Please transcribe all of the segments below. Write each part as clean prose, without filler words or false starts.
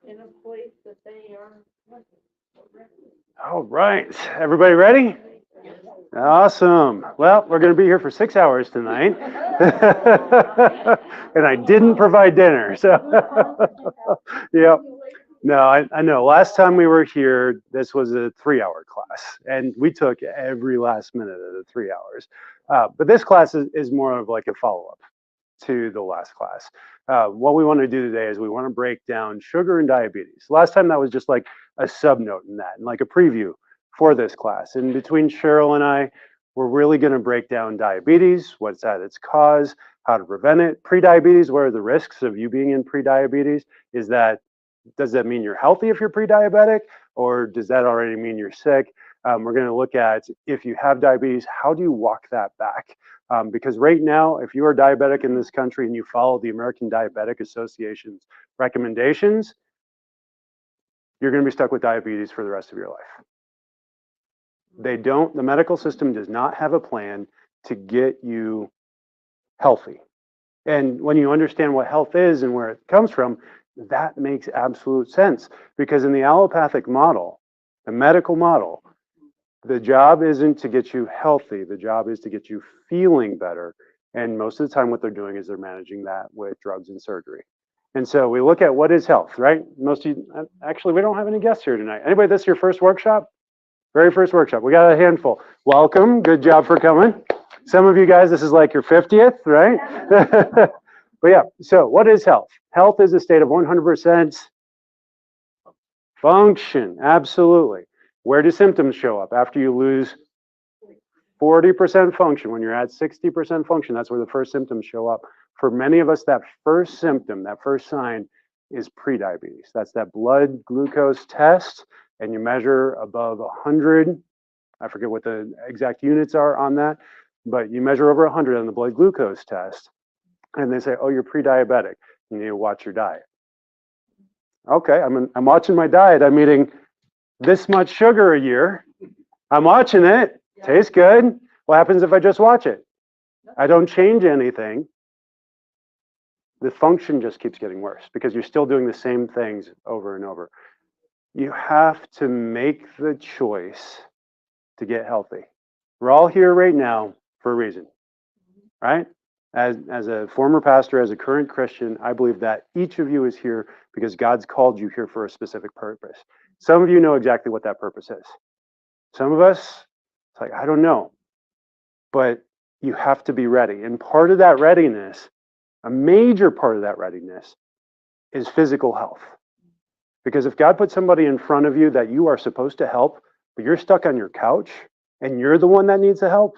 In a place that they are. All right, everybody ready? Awesome. Well, we're going to be here for 6 hours tonight. And I didn't provide dinner. So, yeah. No, I know. Last time we were here, this was a 3 hour class, and we took every last minute of the 3 hours. But this class is more of like a follow up to the last class. What we want to do today is we want to break down sugar and diabetes. Last time that was just like a sub note in that, and like a preview for this class. And between Cheryl and I, we're really going to break down diabetes, what's at its cause, how to prevent it. Prediabetes, what are the risks of you being in prediabetes? Does that mean you're healthy if you're pre-diabetic, or does that already mean you're sick? We're going to look at, if you have diabetes, how do you walk that back? Because right now, if you are diabetic in this country and you follow the American Diabetic Association's recommendations, you're going to be stuck with diabetes for the rest of your life. The medical system does not have a plan to get you healthy. And when you understand what health is and where it comes from, that makes absolute sense. Because in the allopathic model, the medical model, the job isn't to get you healthy. The job is to get you feeling better. And most of the time, what they're doing is they're managing that with drugs and surgery. And so we look at what is health, right? Most of you, actually, we don't have any guests here tonight. Anybody, this is your first workshop? Very first workshop. We got a handful. Welcome. Good job for coming. Some of you guys, this is like your 50th, right? But yeah, so what is health? Health is a state of 100% function. Absolutely. Where do symptoms show up? After you lose 40% function, when you're at 60% function, that's where the first symptoms show up. For many of us, that first symptom, that first sign is prediabetes. That's that blood glucose test, and you measure above 100. I forget what the exact units are on that, but you measure over 100 on the blood glucose test, and they say, oh, you're pre-diabetic. You need to watch your diet. Okay, I'm watching my diet. I'm eating this much sugar a year. I'm watching it. Tastes good. What happens if I just watch it? I don't change anything. The function just keeps getting worse because you're still doing the same things over and over. You have to make the choice to get healthy. We're all here right now for a reason, right? As a former pastor, as a current Christian, I believe that each of you is here because God's called you here for a specific purpose. Some of you know exactly what that purpose is. Some of us, it's like, I don't know. But you have to be ready. And part of that readiness, a major part of that readiness, is physical health. Because if God put somebody in front of you that you are supposed to help, but you're stuck on your couch and you're the one that needs the help,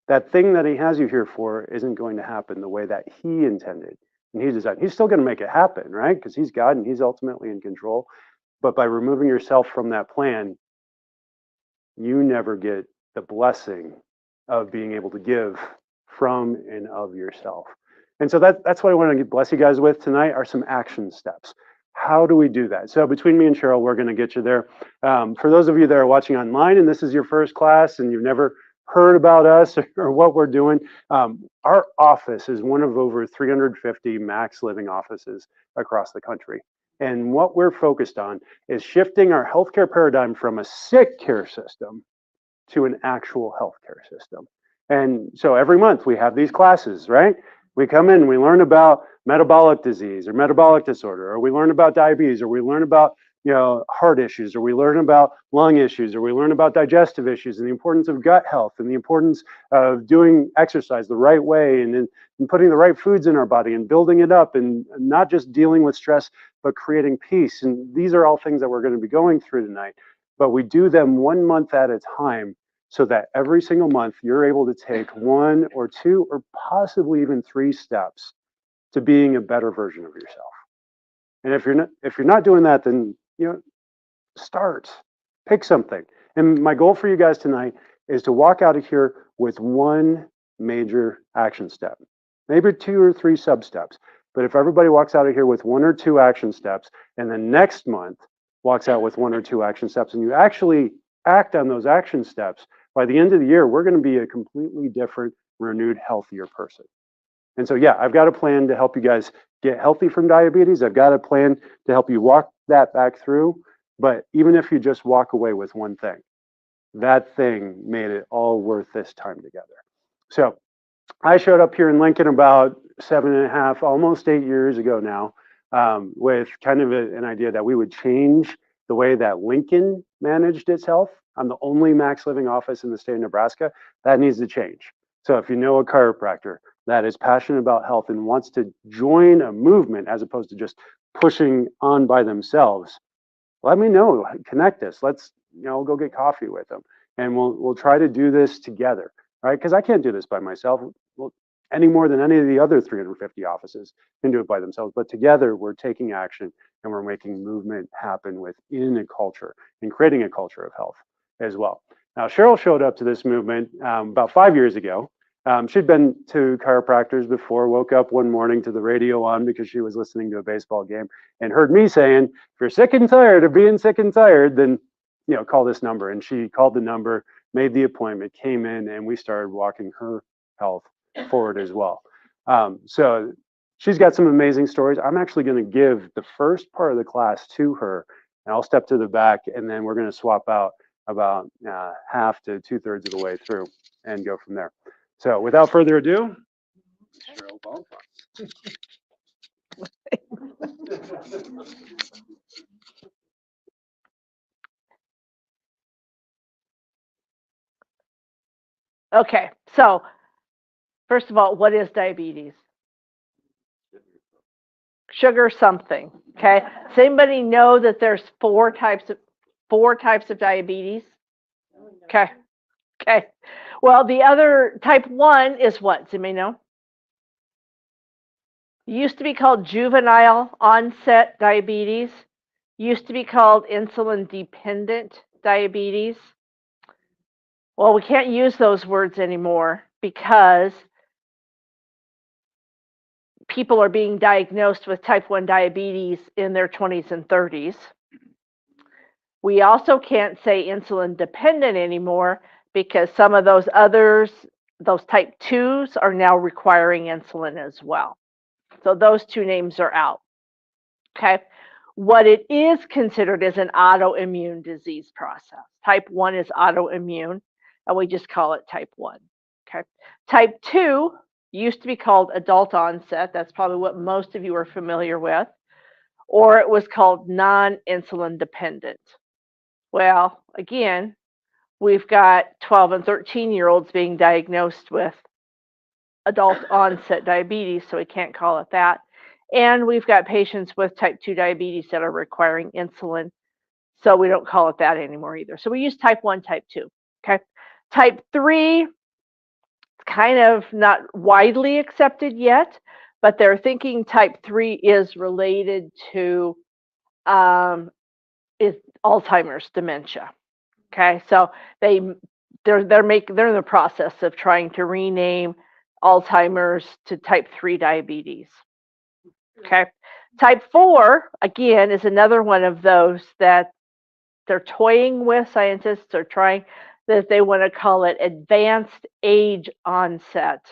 that thing that he has you here for isn't going to happen the way that he intended and he designed. He's still going to make it happen, right? Because he's God and he's ultimately in control. But by removing yourself from that plan, you never get the blessing of being able to give from and of yourself. And so that's what I want to bless you guys with tonight are some action steps. How do we do that? So between me and Cheryl, we're going to get you there. For those of you that are watching online and this is your first class and you've never heard about us or what we're doing, our office is one of over 350 max living offices across the country. And what we're focused on is shifting our healthcare paradigm from a sick care system to an actual healthcare system. And so every month we have these classes, right? We come in, we learn about metabolic disease or metabolic disorder, or we learn about diabetes, or we learn about heart issues, or we learn about lung issues, or we learn about digestive issues and the importance of gut health and the importance of doing exercise the right way and putting the right foods in our body and building it up and not just dealing with stress, but creating peace. And these are all things that we're going to be going through tonight, but we do them 1 month at a time so that every single month you're able to take 1 or 2 or possibly even 3 steps to being a better version of yourself. And if you're not doing that, then start, pick something. And my goal for you guys tonight is to walk out of here with 1 major action step, maybe 2 or 3 sub steps. But if everybody walks out of here with 1 or 2 action steps, and the next month walks out with 1 or 2 action steps, and you actually act on those action steps, by the end of the year, we're going to be a completely different, renewed, healthier person. And so, yeah, I've got a plan to help you guys get healthy from diabetes. I've got a plan to help you walk that back through. But even if you just walk away with one thing, that thing made it all worth this time together. So I showed up here in Lincoln about 7.5, almost 8 years ago now, with kind of an idea that we would change the way that Lincoln managed its health. I'm the only max living office in the state of Nebraska. That needs to change. So if you know a chiropractor that is passionate about health and wants to join a movement as opposed to just pushing on by themselves, let me know. Connect us. Let's go get coffee with them, and we'll try to do this together, right? Because I can't do this by myself. Well, any more than any of the other 350 offices can do it by themselves. But together, we're taking action and we're making movement happen within a culture and creating a culture of health as well. Now, Cheryl showed up to this movement about 5 years ago. She'd been to chiropractors before, woke up one morning to the radio on because she was listening to a baseball game and heard me saying, if you're sick and tired of being sick and tired, then call this number. And she called the number, made the appointment, came in, and we started walking her health forward as well. So she's got some amazing stories. I'm actually going to give the first part of the class to her, and I'll step to the back, and then we're going to swap out about half to 2/3 of the way through and go from there. So without further ado, Cheryl Bonfant. Okay, so first of all, what is diabetes? Sugar something. Okay. Does anybody know that there's four types of diabetes? Okay. Okay. Well, the other type 1 is what? Does anybody know? It used to be called juvenile onset diabetes. Used to be called insulin dependent diabetes. Well, we can't use those words anymore because people are being diagnosed with type 1 diabetes in their 20s and 30s. We also can't say insulin dependent anymore because some of those others, those type 2s, are now requiring insulin as well. So those two names are out. Okay. What it is considered is an autoimmune disease process. Type 1 is autoimmune, and we just call it type 1. Okay. Type 2 used to be called adult onset. That's probably what most of you are familiar with. Or it was called non-insulin dependent. Well, again, we've got 12 and 13-year-olds being diagnosed with adult onset diabetes, so we can't call it that. And we've got patients with type 2 diabetes that are requiring insulin, so we don't call it that anymore either. So we use type 1, type 2. Okay. Type 3, kind of not widely accepted yet, but they're thinking type 3 is related to is Alzheimer's dementia. Okay, so they're in the process of trying to rename Alzheimer's to type 3 diabetes. Okay, type 4 again is another one of those that they're toying with. Scientists are trying that they want to call it advanced age onset,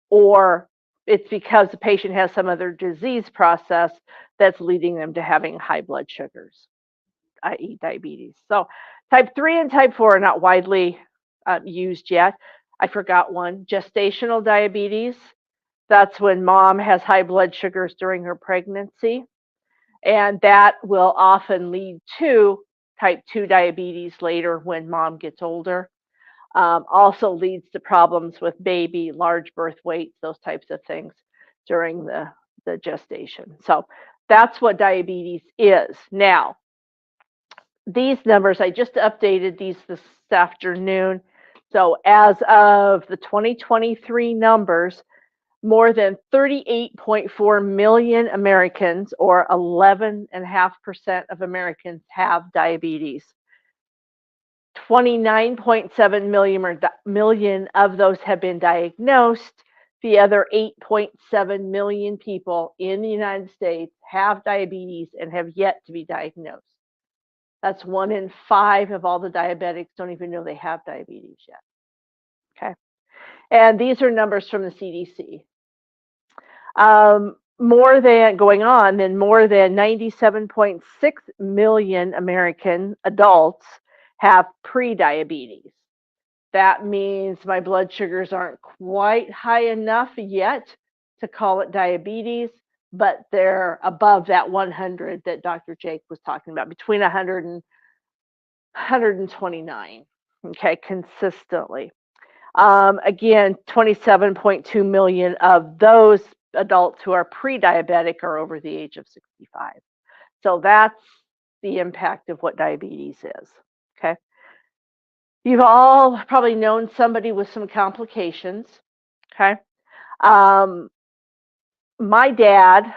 or it's because the patient has some other disease process that's leading them to having high blood sugars, i.e. diabetes. So type 3 and type 4 are not widely used yet. I forgot one, gestational diabetes. That's when mom has high blood sugars during her pregnancy. And that will often lead to type 2 diabetes later when mom gets older. Also leads to problems with baby, large birth weights, those types of things during the gestation. So that's what diabetes is. Now, these numbers, I just updated these this afternoon. So as of the 2023 numbers, more than 38.4 million Americans, or 11.5% of Americans, have diabetes. 29.7 million of those have been diagnosed. The other 8.7 million people in the United States have diabetes and have yet to be diagnosed. That's 1 in 5 of all the diabetics don't even know they have diabetes yet. Okay. And these are numbers from the CDC. More than going on, than more than 97.6 million American adults have prediabetes. That means my blood sugars aren't quite high enough yet to call it diabetes, but they're above that 100 that Dr. Jake was talking about, between 100 and 129, okay, consistently. Again, 27.2 million of those adults who are pre-diabetic are over the age of 65. So that's the impact of what diabetes is. Okay. You've all probably known somebody with some complications. Okay. Um, my dad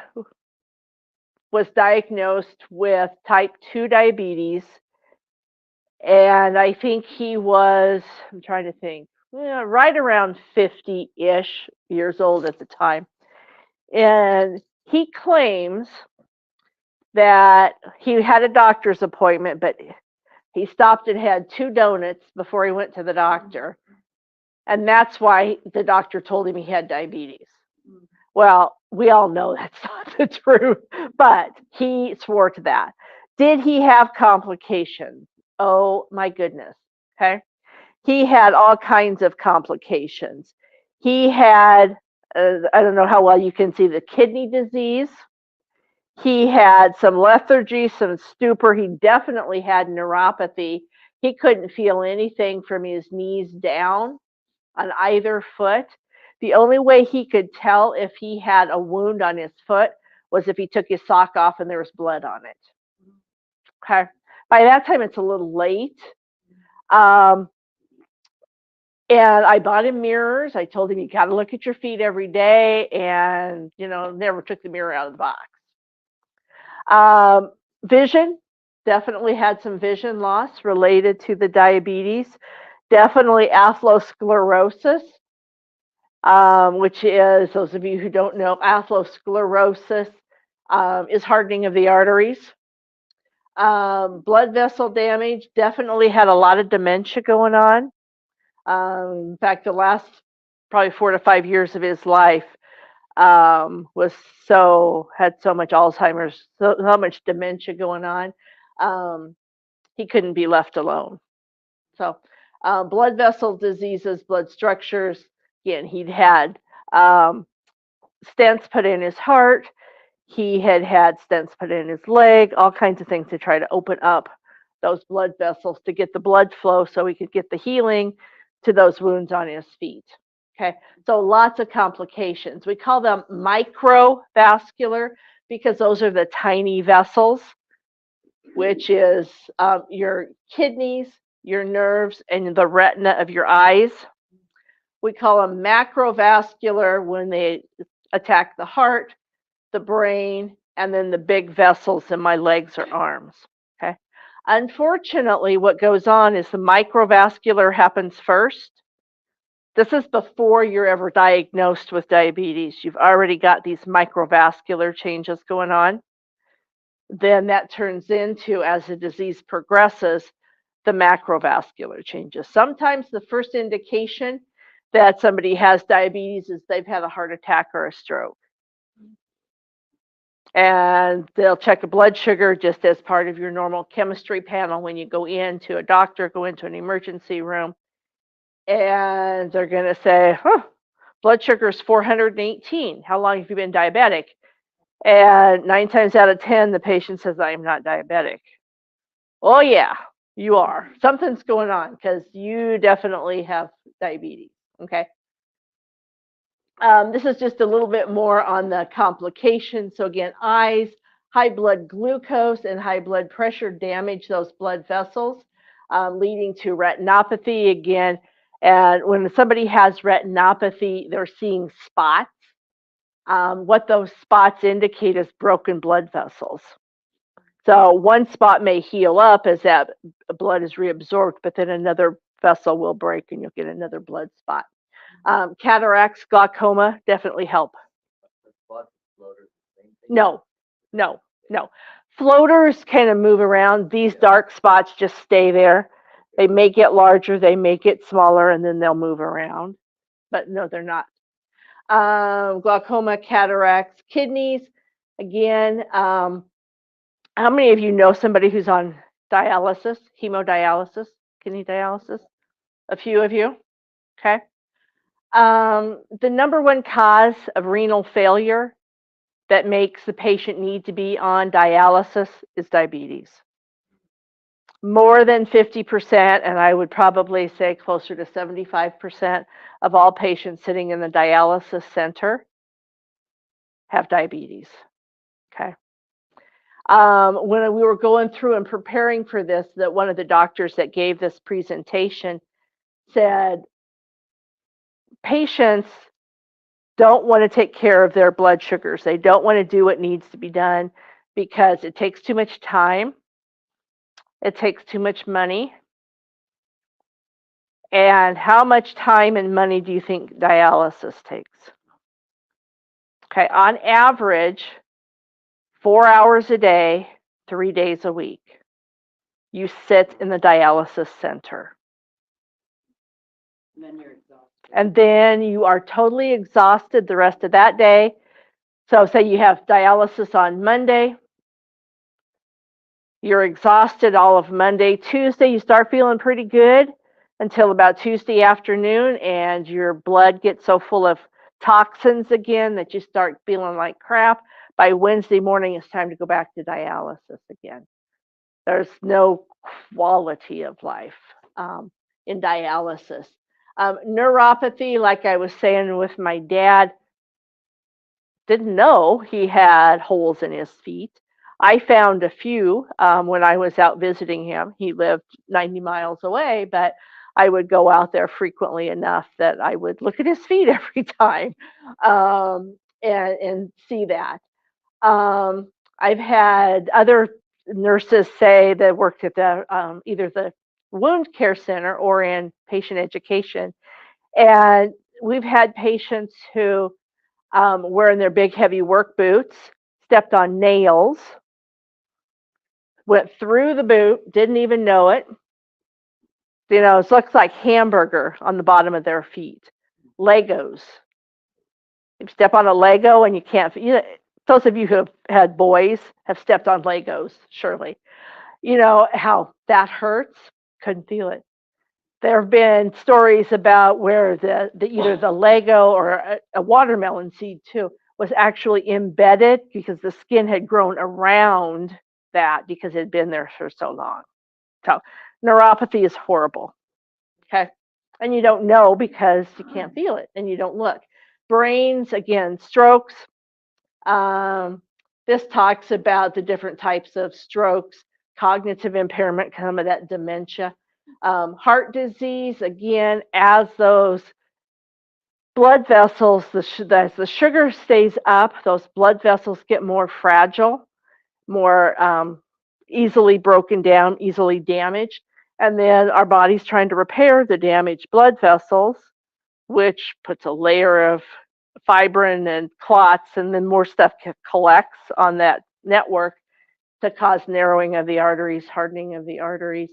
was diagnosed with type 2 diabetes, and I think he was, I'm trying to think, right around 50-ish years old at the time. And he claims that he had a doctor's appointment, but he stopped and had 2 donuts before he went to the doctor. And that's why the doctor told him he had diabetes. Well, we all know that's not the truth, but he swore to that. Did he have complications? Oh my goodness. Okay. He had all kinds of complications. He had, I don't know how well you can see, the kidney disease. He had some lethargy, some stupor. He definitely had neuropathy. He couldn't feel anything from his knees down on either foot. The only way he could tell if he had a wound on his foot was if he took his sock off and there was blood on it. Okay. By that time, it's a little late. And I bought him mirrors. I told him, you got to look at your feet every day, and, never took the mirror out of the box. Vision, definitely had some vision loss related to the diabetes. Definitely atherosclerosis, which is, those of you who don't know, atherosclerosis is hardening of the arteries. Blood vessel damage, definitely had a lot of dementia going on. In fact, the last probably 4 to 5 years of his life had so much Alzheimer's, so much dementia going on. He couldn't be left alone. So, blood vessel diseases, blood structures. Again, he'd had stents put in his heart. He had stents put in his leg, all kinds of things to try to open up those blood vessels to get the blood flow so he could get the healing to those wounds on his feet. Okay, so lots of complications. We call them microvascular because those are the tiny vessels, which is your kidneys, your nerves, and the retina of your eyes. We call them macrovascular when they attack the heart, the brain, and then the big vessels in my legs or arms. Okay. Unfortunately, what goes on is the microvascular happens first. This is before you're ever diagnosed with diabetes. You've already got these microvascular changes going on. Then that turns into, as the disease progresses, the macrovascular changes. Sometimes the first indication that somebody has diabetes is they've had a heart attack or a stroke. And they'll check a blood sugar just as part of your normal chemistry panel when you go into a doctor, go into an emergency room. And they're going to say, blood sugar is 418. How long have you been diabetic? And 9 times out of 10, the patient says, I am not diabetic. Oh, yeah, you are. Something's going on because you definitely have diabetes. Okay. This is just a little bit more on the complications. So again, eyes, high blood glucose and high blood pressure damage those blood vessels, leading to retinopathy again. And when somebody has retinopathy, they're seeing spots. What those spots indicate is broken blood vessels. So one spot may heal up as that blood is reabsorbed, but then another vessel will break and you'll get another blood spot. Cataracts, glaucoma definitely help. No. Floaters kind of move around. These dark spots just stay there. They may get larger, they may get smaller, and then they'll move around. But no, they're not. glaucoma, cataracts, kidneys. Again, how many of you know somebody who's on dialysis, hemodialysis, kidney dialysis? A few of you, okay? The number one cause of renal failure that makes the patient need to be on dialysis is diabetes. More than 50%, and I would probably say closer to 75% of all patients sitting in the dialysis center have diabetes. Okay. When we were going through and preparing for this, that one of the doctors that gave this presentation said patients don't want to take care of their blood sugars. They don't want to do what needs to be done because it takes too much time, it takes too much money. And how much time and money do you think dialysis takes? Okay, on average, 4 hours a day, 3 days a week, you sit in the dialysis center. And then you're exhausted. And then you are totally exhausted the rest of that day. So, say you have dialysis on Monday, you're exhausted all of Monday. Tuesday, you start feeling pretty good until about Tuesday afternoon, and your blood gets so full of toxins again that you start feeling like crap. By Wednesday morning, it's time to go back to dialysis again. There's no quality of life in dialysis. Neuropathy, like I was saying with my dad, didn't know he had holes in his feet. I found a few when I was out visiting him. He lived 90 miles away, but I would go out there frequently enough that I would look at his feet every time and see that. I've had other nurses say that worked at the either the wound care center or in patient education, and we've had patients who wearing their big heavy work boots, stepped on nails, went through the boot, didn't even know it. You know, it looks like hamburger on the bottom of their feet. Legos. You step on a Lego and you can't. You know, those of you who have had boys have stepped on Legos, surely. You know how that hurts. Couldn't feel it. There have been stories about where the either the Lego or a watermelon seed too was actually embedded because the skin had grown around that because it had been there for so long. So neuropathy is horrible. Okay. And you don't know because you can't feel it and you don't look. Brains, again, strokes. Um, this talks about the different types of strokes, cognitive impairment, some of that dementia. Heart disease, again, as those blood vessels, as the sugar stays up, those blood vessels get more fragile, more easily broken down, easily damaged. And then our body's trying to repair the damaged blood vessels, which puts a layer of fibrin and clots, and then more stuff collects on that network to cause narrowing of the arteries, hardening of the arteries.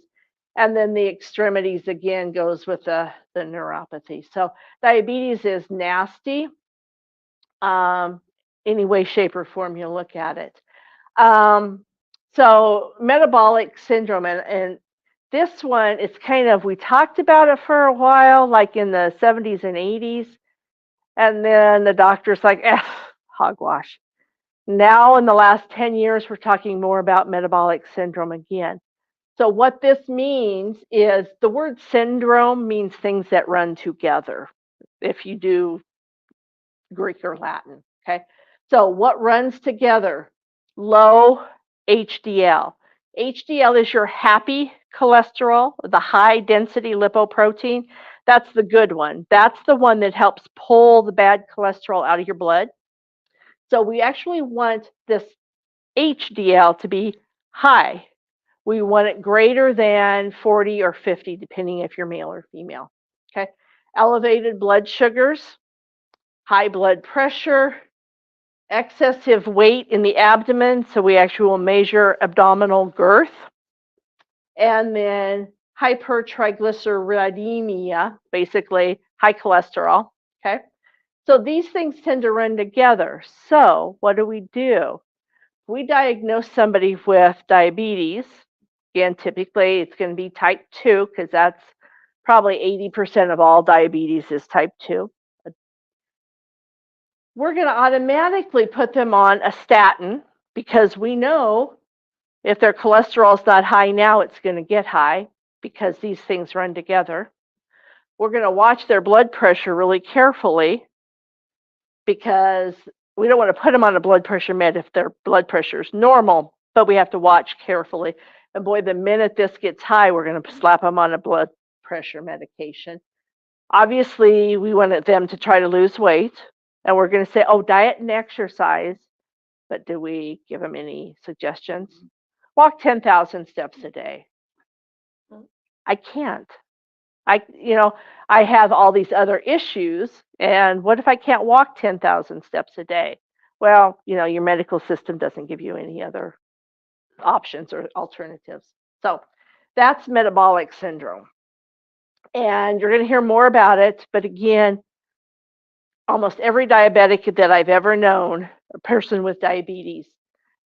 And then the extremities again goes with the neuropathy. So diabetes is nasty, any way, shape, or form you look at it. So metabolic syndrome, and this one, it's kind of, we talked about it for a while, like in the 70s and 80s, and then the doctor's like, hogwash. Now in the last 10 years, we're talking more about metabolic syndrome again. So what this means is the word syndrome means things that run together, if you do Greek or Latin, okay? So what runs together? Low HDL. HDL is your happy cholesterol, the high density lipoprotein. That's the good one. That's the one that helps pull the bad cholesterol out of your blood. So we actually want this HDL to be high. We want it greater than 40 or 50, depending if you're male or female. Okay. Elevated blood sugars, high blood pressure, excessive weight in the abdomen. So we actually will measure abdominal girth. And then hypertriglyceridemia, basically high cholesterol. Okay. So these things tend to run together. So what do? We diagnose somebody with diabetes. Again, typically it's going to be type 2 because that's probably 80% of all diabetes is type 2. We're going to automatically put them on a statin because we know if their cholesterol is not high now, it's going to get high because these things run together. We're going to watch their blood pressure really carefully because we don't want to put them on a blood pressure med if their blood pressure is normal, but we have to watch carefully. And boy, the minute this gets high, we're going to slap them on a blood pressure medication. Obviously, we want them to try to lose weight, and we're going to say, oh, diet and exercise, but do we give them any suggestions? Walk 10,000 steps a day. I can't. I have all these other issues, and what if I can't walk 10,000 steps a day? Well, your medical system doesn't give you any other options or alternatives. So that's metabolic syndrome. And you're going to hear more about it, but again, almost every diabetic that I've ever known, a person with diabetes,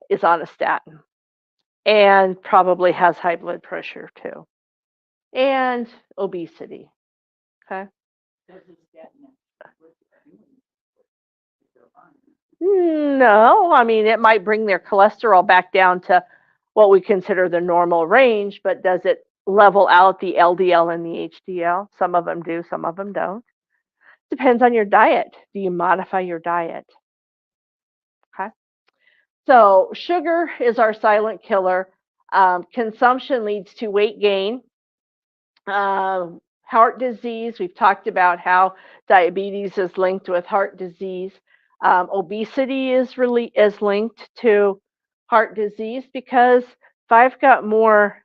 is on a statin and probably has high blood pressure too, and obesity. Okay. No, I mean, it might bring their cholesterol back down to what we consider the normal range, but does it level out the LDL and the HDL? Some of them do, some of them don't. Depends on your diet. Do you modify your diet? Okay. So, sugar is our silent killer. Consumption leads to weight gain. Heart disease, we've talked about how diabetes is linked with heart disease. Obesity is linked to heart disease because if I've got more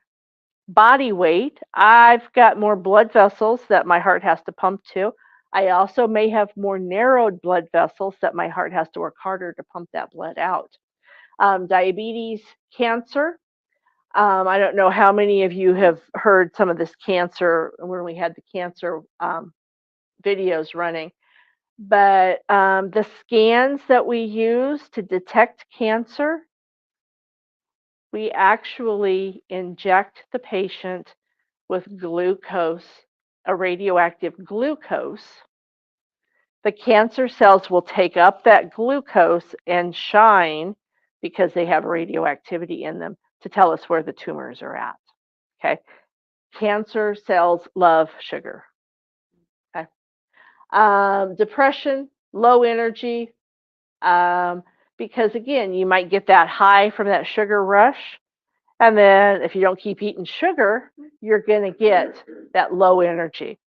body weight, I've got more blood vessels that my heart has to pump to. I also may have more narrowed blood vessels that my heart has to work harder to pump that blood out. Diabetes, cancer. I don't know how many of you have heard some of this cancer when we had the cancer videos running, but the scans that we use to detect cancer, we actually inject the patient with glucose, a radioactive glucose. The cancer cells will take up that glucose and shine because they have radioactivity in them to tell us where the tumors are at. Okay. Cancer cells love sugar. Okay. Depression, low energy, because again, you might get that high from that sugar rush. And then if you don't keep eating sugar, you're going to get that low energy.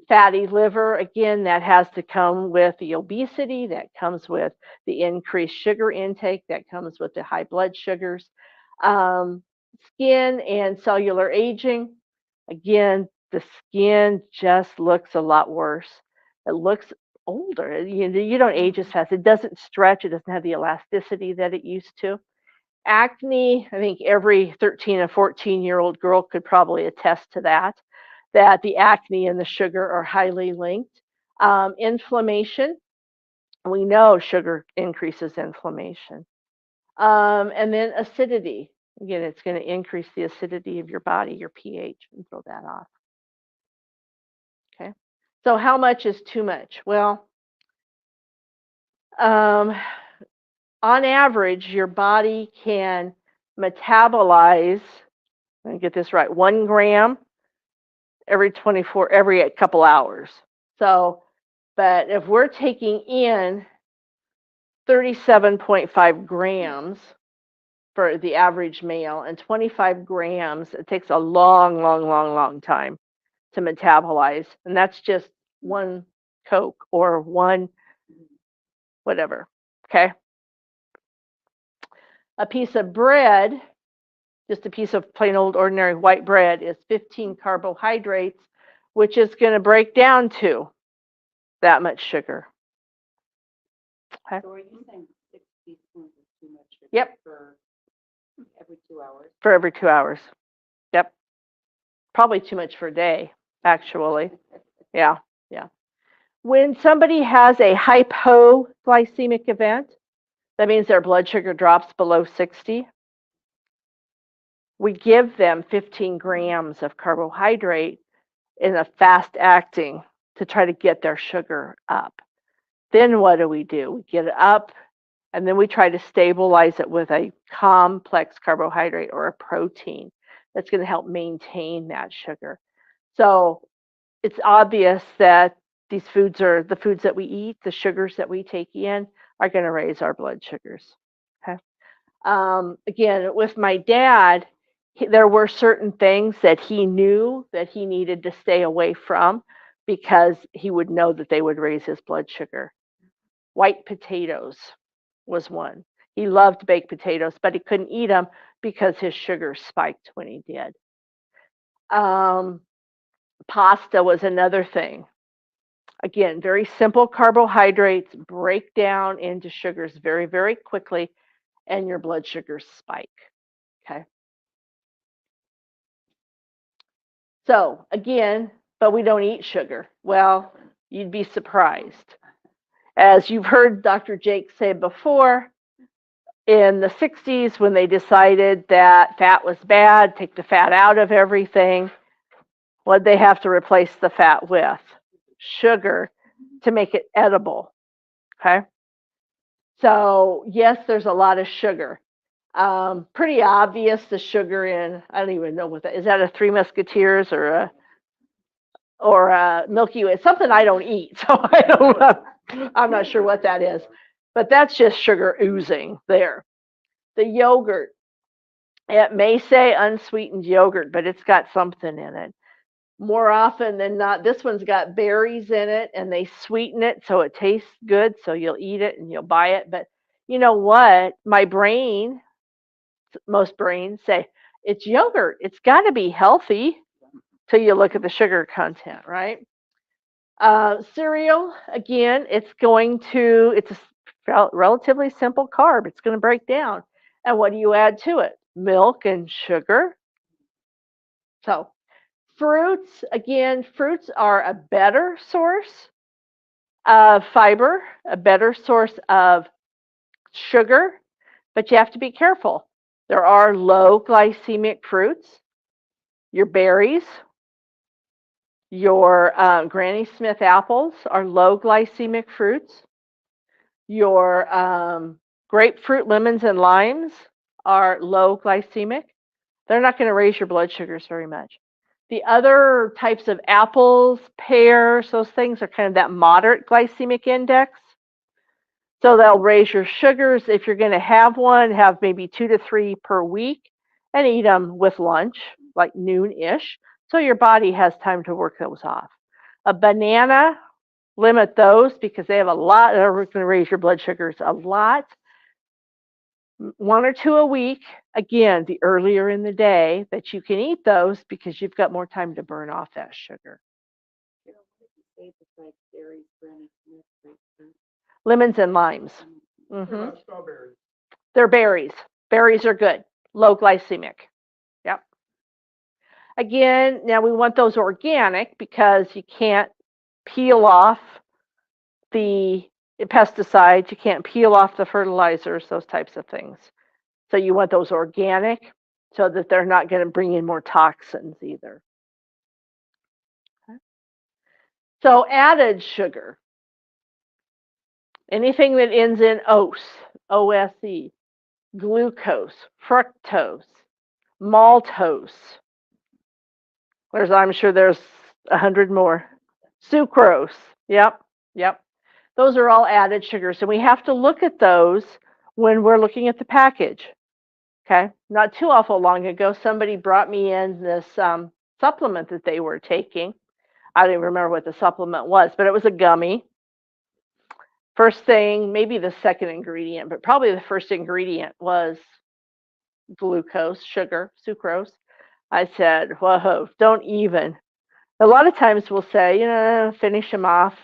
Fatty liver, again, that has to come with the obesity, that comes with the increased sugar intake, that comes with the high blood sugars. Skin and cellular aging, again, the skin just looks a lot worse. It looks older. You don't age as fast. It doesn't stretch. It doesn't have the elasticity that it used to. Acne, I think every 13 and 14-year-old girl could probably attest to that the acne and the sugar are highly linked. Inflammation, we know sugar increases inflammation. And then acidity. Again, it's going to increase the acidity of your body, your pH, and throw that off. Okay. So how much is too much? Well, on average, your body can metabolize, let me get this right, 1 gram every couple hours. So, but if we're taking in 37.5 grams for the average male and 25 grams, it takes a long time to metabolize. And that's just one Coke or one whatever. Okay. A piece of bread, just a piece of plain old ordinary white bread, is 15 carbohydrates, which is going to break down to that much sugar. Okay. So are you saying 6 teaspoons is too much sugar Yep. for every 2 hours? For every 2 hours. Yep. Probably too much for a day, actually. Yeah. When somebody has a hypoglycemic event, that means their blood sugar drops below 60. We give them 15 grams of carbohydrate in a fast acting to try to get their sugar up. Then what do? We get it up and then we try to stabilize it with a complex carbohydrate or a protein that's going to help maintain that sugar. So it's obvious that these foods are the foods that we eat, the sugars that we take in are going to raise our blood sugars. Okay. Again, with my dad, there were certain things that he knew that he needed to stay away from because he would know that they would raise his blood sugar. White potatoes was one. He loved baked potatoes, but he couldn't eat them because his sugar spiked when he did. Um, Pasta was another thing. Again, very simple carbohydrates break down into sugars very, very quickly, and your blood sugars spike. Okay. So, again, but we don't eat sugar. Well, you'd be surprised. As you've heard Dr. Jake say before, in the 60s, when they decided that fat was bad, take the fat out of everything, what they have to replace the fat with? Sugar to make it edible. Okay. So, yes, there's a lot of sugar. Pretty obvious the sugar in, I don't even know what that is. That a Three Musketeers or a Milky Way? It's something I don't eat, so I don't. I'm not sure what that is, but that's just sugar oozing there. The yogurt, it may say unsweetened yogurt, but it's got something in it. More often than not, this one's got berries in it and they sweeten it so it tastes good. So you'll eat it and you'll buy it. But you know what? Most brains say it's yogurt. It's got to be healthy till you look at the sugar content, right? Cereal, again, it's a relatively simple carb. It's going to break down. And what do you add to it? Milk and sugar. So fruits, again, fruits are a better source of fiber, a better source of sugar, but you have to be careful. There are low glycemic fruits, your berries, your Granny Smith apples are low glycemic fruits. Your grapefruit, lemons, and limes are low glycemic. They're not going to raise your blood sugars very much. The other types of apples, pears, those things are kind of that moderate glycemic index. So they'll raise your sugars. If you're going to have one, have maybe 2 to 3 per week and eat them with lunch, like noon-ish, so your body has time to work those off. A banana, limit those because they have a lot, they're going to raise your blood sugars a lot. 1 or 2 a week. Again, the earlier in the day that you can eat those because you've got more time to burn off that sugar. Lemons and limes. Mm-hmm. Strawberries. They're berries. Berries are good. Low glycemic. Yep. Again, now we want those organic because you can't peel off the pesticides, you can't peel off the fertilizers, those types of things. So you want those organic so that they're not going to bring in more toxins either. Okay. So added sugar, anything that ends in OSE, glucose, fructose, maltose. I'm sure there's 100 more. Sucrose. Yep. Those are all added sugars, and we have to look at those when we're looking at the package. Okay. Not too awful long ago, somebody brought me in this supplement that they were taking. I don't even remember what the supplement was, but it was a gummy. First thing, maybe the second ingredient, but probably the first ingredient was glucose, sugar, sucrose. I said, whoa, don't even. A lot of times we'll say, finish them off.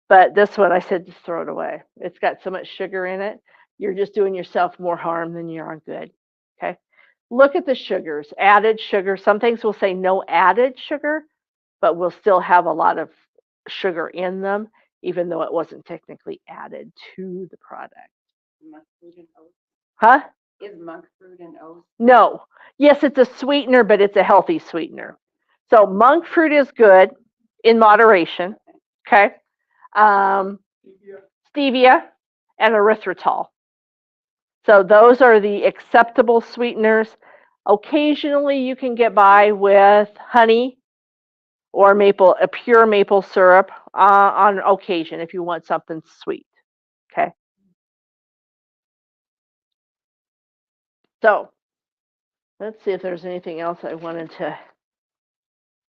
But this one, I said, just throw it away. It's got so much sugar in it. You're just doing yourself more harm than you're good. Okay. Look at the sugars, added sugar. Some things will say no added sugar, but we'll still have a lot of sugar in them. even though it wasn't technically added to the product. Monk fruit and oats. Huh? Is monk fruit and oats? No. Yes, it's a sweetener, but it's a healthy sweetener. So monk fruit is good in moderation. Okay. Um, stevia and erythritol. So those are the acceptable sweeteners. Occasionally, you can get by with honey or a pure maple syrup on occasion if you want something sweet. Okay. So let's see if there's anything else I wanted to.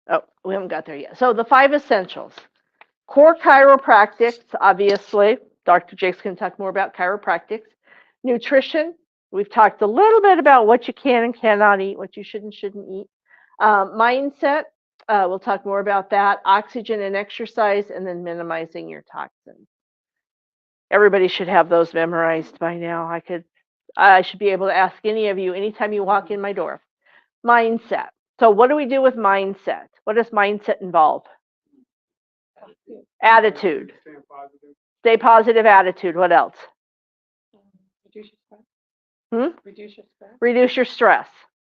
Oh, we haven't got there yet. So the 5 essentials. Core chiropractics, obviously. Dr. Jake's going to talk more about chiropractics. Nutrition. We've talked a little bit about what you can and cannot eat, what you should and shouldn't eat. Mindset. We'll talk more about that. Oxygen and exercise, and then minimizing your toxins. Everybody should have those memorized by now. I should be able to ask any of you anytime you walk in my door. Mindset. So what do we do with mindset? What does mindset involve? Attitude. Stay positive attitude. What else? Reduce your stress. Reduce your stress. Reduce your stress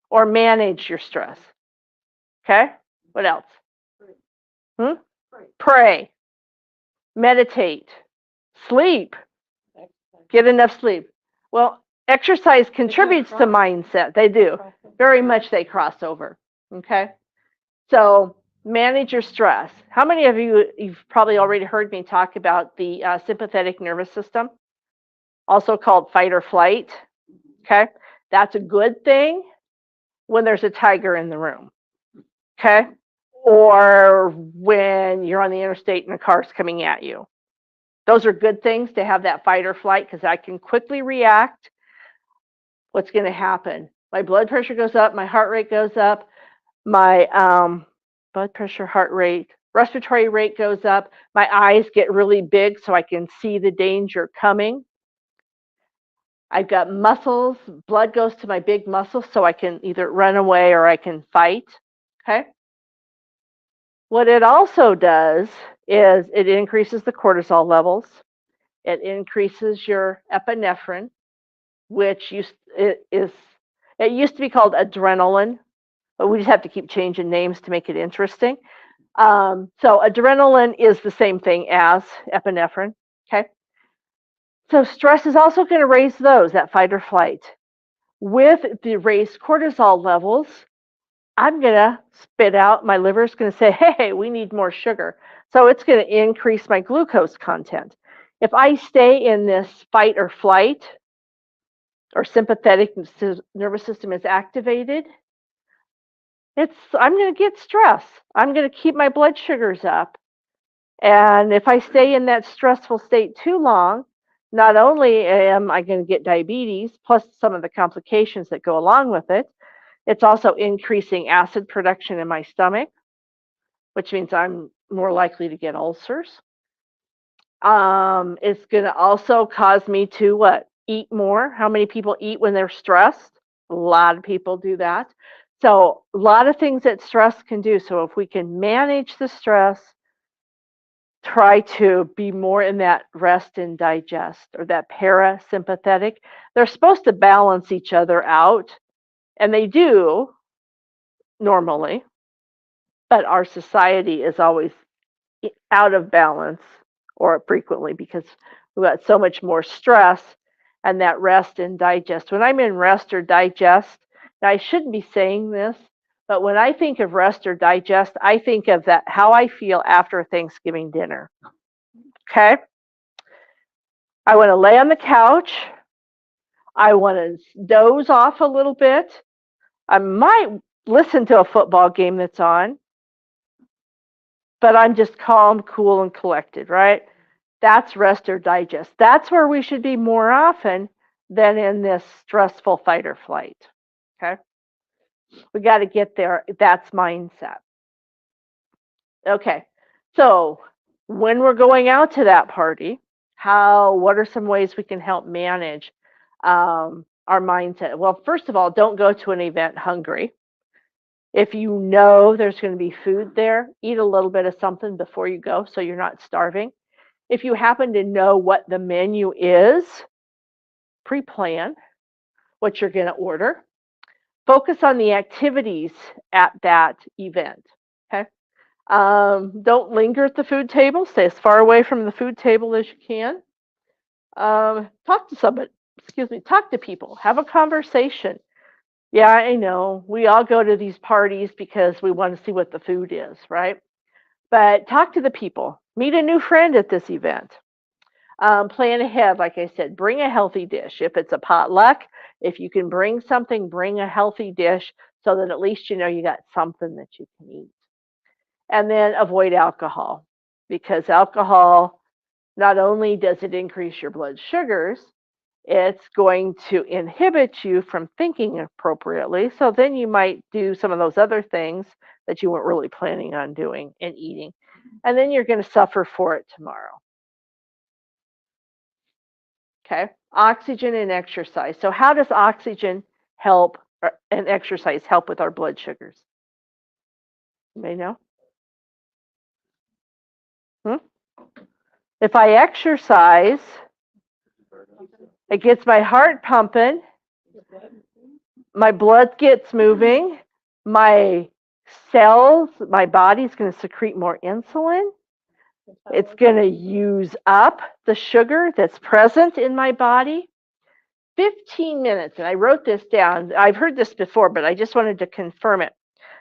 or manage your stress. Okay? What else? Pray. Meditate. Sleep. Get enough sleep. Well, exercise contributes to mindset. They do. Very much they cross over. Okay? So manage your stress. How many of you've probably already heard me talk about the sympathetic nervous system, also called fight or flight? Okay? That's a good thing when there's a tiger in the room. Okay? Or when you're on the interstate and a car's coming at you. Those are good things to have that fight or flight because I can quickly react. What's going to happen? My blood pressure goes up, my heart rate goes up, my blood pressure, heart rate, respiratory rate goes up, my eyes get really big so I can see the danger coming. I've got muscles, blood goes to my big muscles so I can either run away or I can fight. Okay? What it also does is it increases the cortisol levels. It increases your epinephrine, which used to be called adrenaline, but we just have to keep changing names to make it interesting. So adrenaline is the same thing as epinephrine. Okay. So stress is also going to raise that fight or flight. With the raised cortisol levels, I'm going to spit out, my liver is going to say, hey, we need more sugar. So it's going to increase my glucose content. If I stay in this fight or flight, or sympathetic nervous system is activated, I'm going to get stress. I'm going to keep my blood sugars up. And if I stay in that stressful state too long, not only am I going to get diabetes, plus some of the complications that go along with it, it's also increasing acid production in my stomach, which means I'm more likely to get ulcers. It's going to also cause me to what? Eat more. How many people eat when they're stressed? A lot of people do that. So a lot of things that stress can do. So if we can manage the stress, try to be more in that rest and digest or that parasympathetic. They're supposed to balance each other out, and they do normally, but our society is always out of balance or frequently because we've got so much more stress and that rest and digest. When I'm in rest or digest, now I shouldn't be saying this, but when I think of rest or digest, I think of that how I feel after Thanksgiving dinner. Okay? I want to lay on the couch. I want to doze off a little bit. I might listen to a football game that's on, but I'm just calm, cool, and collected, right? That's rest or digest. That's where we should be more often than in this stressful fight or flight. Okay? We got to get there. That's mindset. Okay. So when we're going out to that party, what are some ways we can help manage our mindset? Well, first of all, don't go to an event hungry. If you know there's going to be food there, eat a little bit of something before you go so you're not starving. If you happen to know what the menu is, pre-plan what you're going to order. Focus on the activities at that event. Okay. Don't linger at the food table. Stay as far away from the food table as you can. Talk to somebody. Excuse me. Talk to people. Have a conversation. Yeah, I know. We all go to these parties because we want to see what the food is, right? But talk to the people. Meet a new friend at this event. Plan ahead, like I said, bring a healthy dish. If it's a potluck, if you can bring something, bring a healthy dish so that at least you know you got something that you can eat. And then avoid alcohol because alcohol not only does it increase your blood sugars, it's going to inhibit you from thinking appropriately. So then you might do some of those other things that you weren't really planning on doing and eating. And then you're going to suffer for it tomorrow. Okay, oxygen and exercise. So how does oxygen help and exercise help with our blood sugars? You may know. Hmm? If I exercise, it gets my heart pumping, my blood gets moving, my cells, my body's going to secrete more insulin. It's going to use up the sugar that's present in my body. 15 minutes, and I wrote this down. I've heard this before, but I just wanted to confirm it.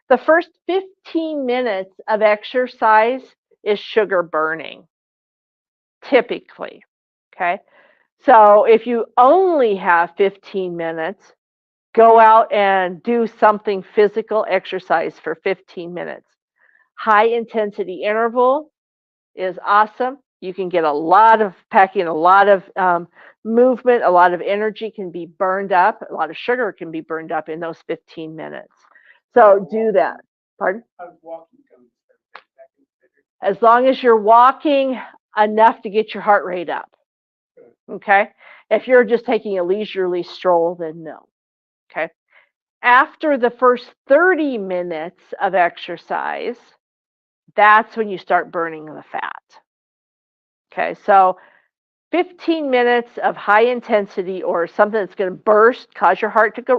The first 15 minutes of exercise is sugar burning, typically. Okay. So if you only have 15 minutes, go out and do something physical exercise for 15 minutes. High intensity interval is awesome. You can get packing a lot of movement, a lot of energy can be burned up, a lot of sugar can be burned up in those 15 minutes. So do that. Pardon? As long as you're walking enough to get your heart rate up. Okay? If you're just taking a leisurely stroll, then no. Okay? After the first 30 minutes of exercise, that's when you start burning the fat. Okay, so 15 minutes of high intensity or something that's going to burst, cause your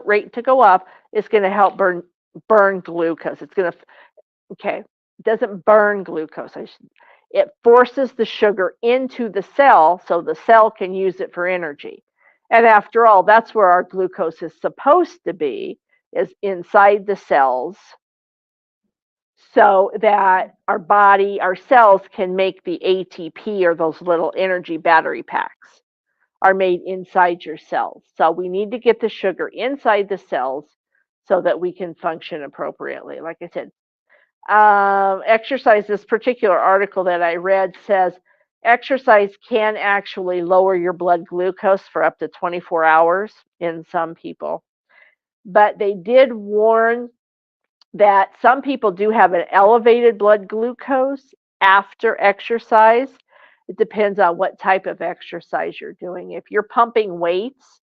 rate to go up, is going to help burn glucose. It's going to it doesn't burn glucose. It forces the sugar into the cell so the cell can use it for energy. And after all, that's where our glucose is supposed to be, is inside the cells, so that our cells can make the ATP, or those little energy battery packs are made inside your cells. So we need to get the sugar inside the cells so that we can function appropriately. Like I said, exercise, this particular article that I read says exercise can actually lower your blood glucose for up to 24 hours in some people. But they did warn that some people do have an elevated blood glucose after exercise. It depends on what type of exercise you're doing. If you're pumping weights,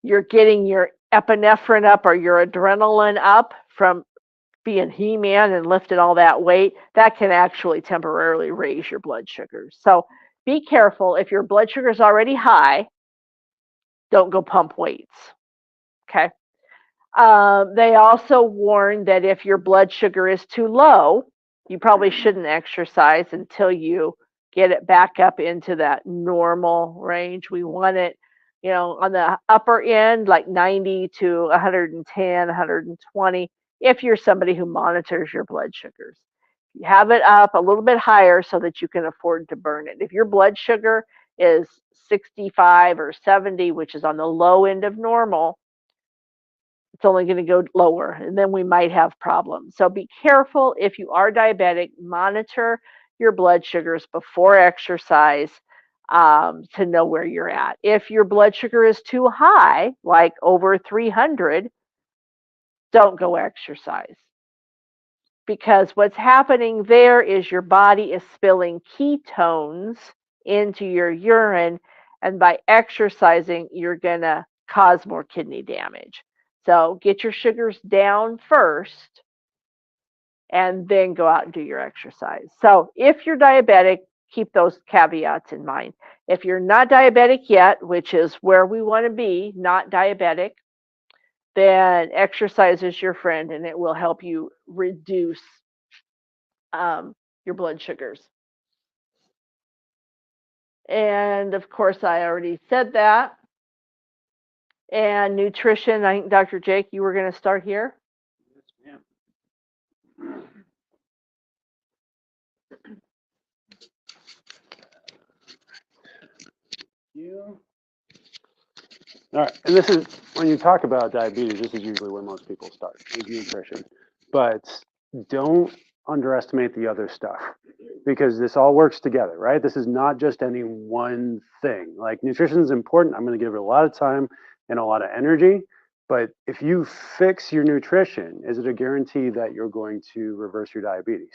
you're getting your epinephrine up or your adrenaline up from being He-Man and lifting all that weight, that can actually temporarily raise your blood sugars. So be careful. If your blood sugar is already high, don't go pump weights. Okay. They also warn that if your blood sugar is too low, you probably shouldn't exercise until you get it back up into that normal range. We want it, on the upper end, like 90 to 110, 120, if you're somebody who monitors your blood sugars. You have it up a little bit higher so that you can afford to burn it. If your blood sugar is 65 or 70, which is on the low end of normal, it's only going to go lower, and then we might have problems. So be careful. If you are diabetic, monitor your blood sugars before exercise to know where you're at. If your blood sugar is too high, like over 300, don't go exercise. Because what's happening there is your body is spilling ketones into your urine, and by exercising, you're going to cause more kidney damage. So get your sugars down first and then go out and do your exercise. So if you're diabetic, keep those caveats in mind. If you're not diabetic yet, which is where we want to be, not diabetic, then exercise is your friend and it will help you reduce your blood sugars. And of course, I already said that. And nutrition, I think Dr. Jake, you were going to start here. Yes, ma'am. You. All right, and this is when you talk about diabetes, this is usually where most people start, is nutrition. But don't underestimate the other stuff because this all works together, right? This is not just any one thing. Like nutrition is important. I'm going to give it a lot of time and a lot of energy. But if you fix your nutrition, is it a guarantee that you're going to reverse your diabetes?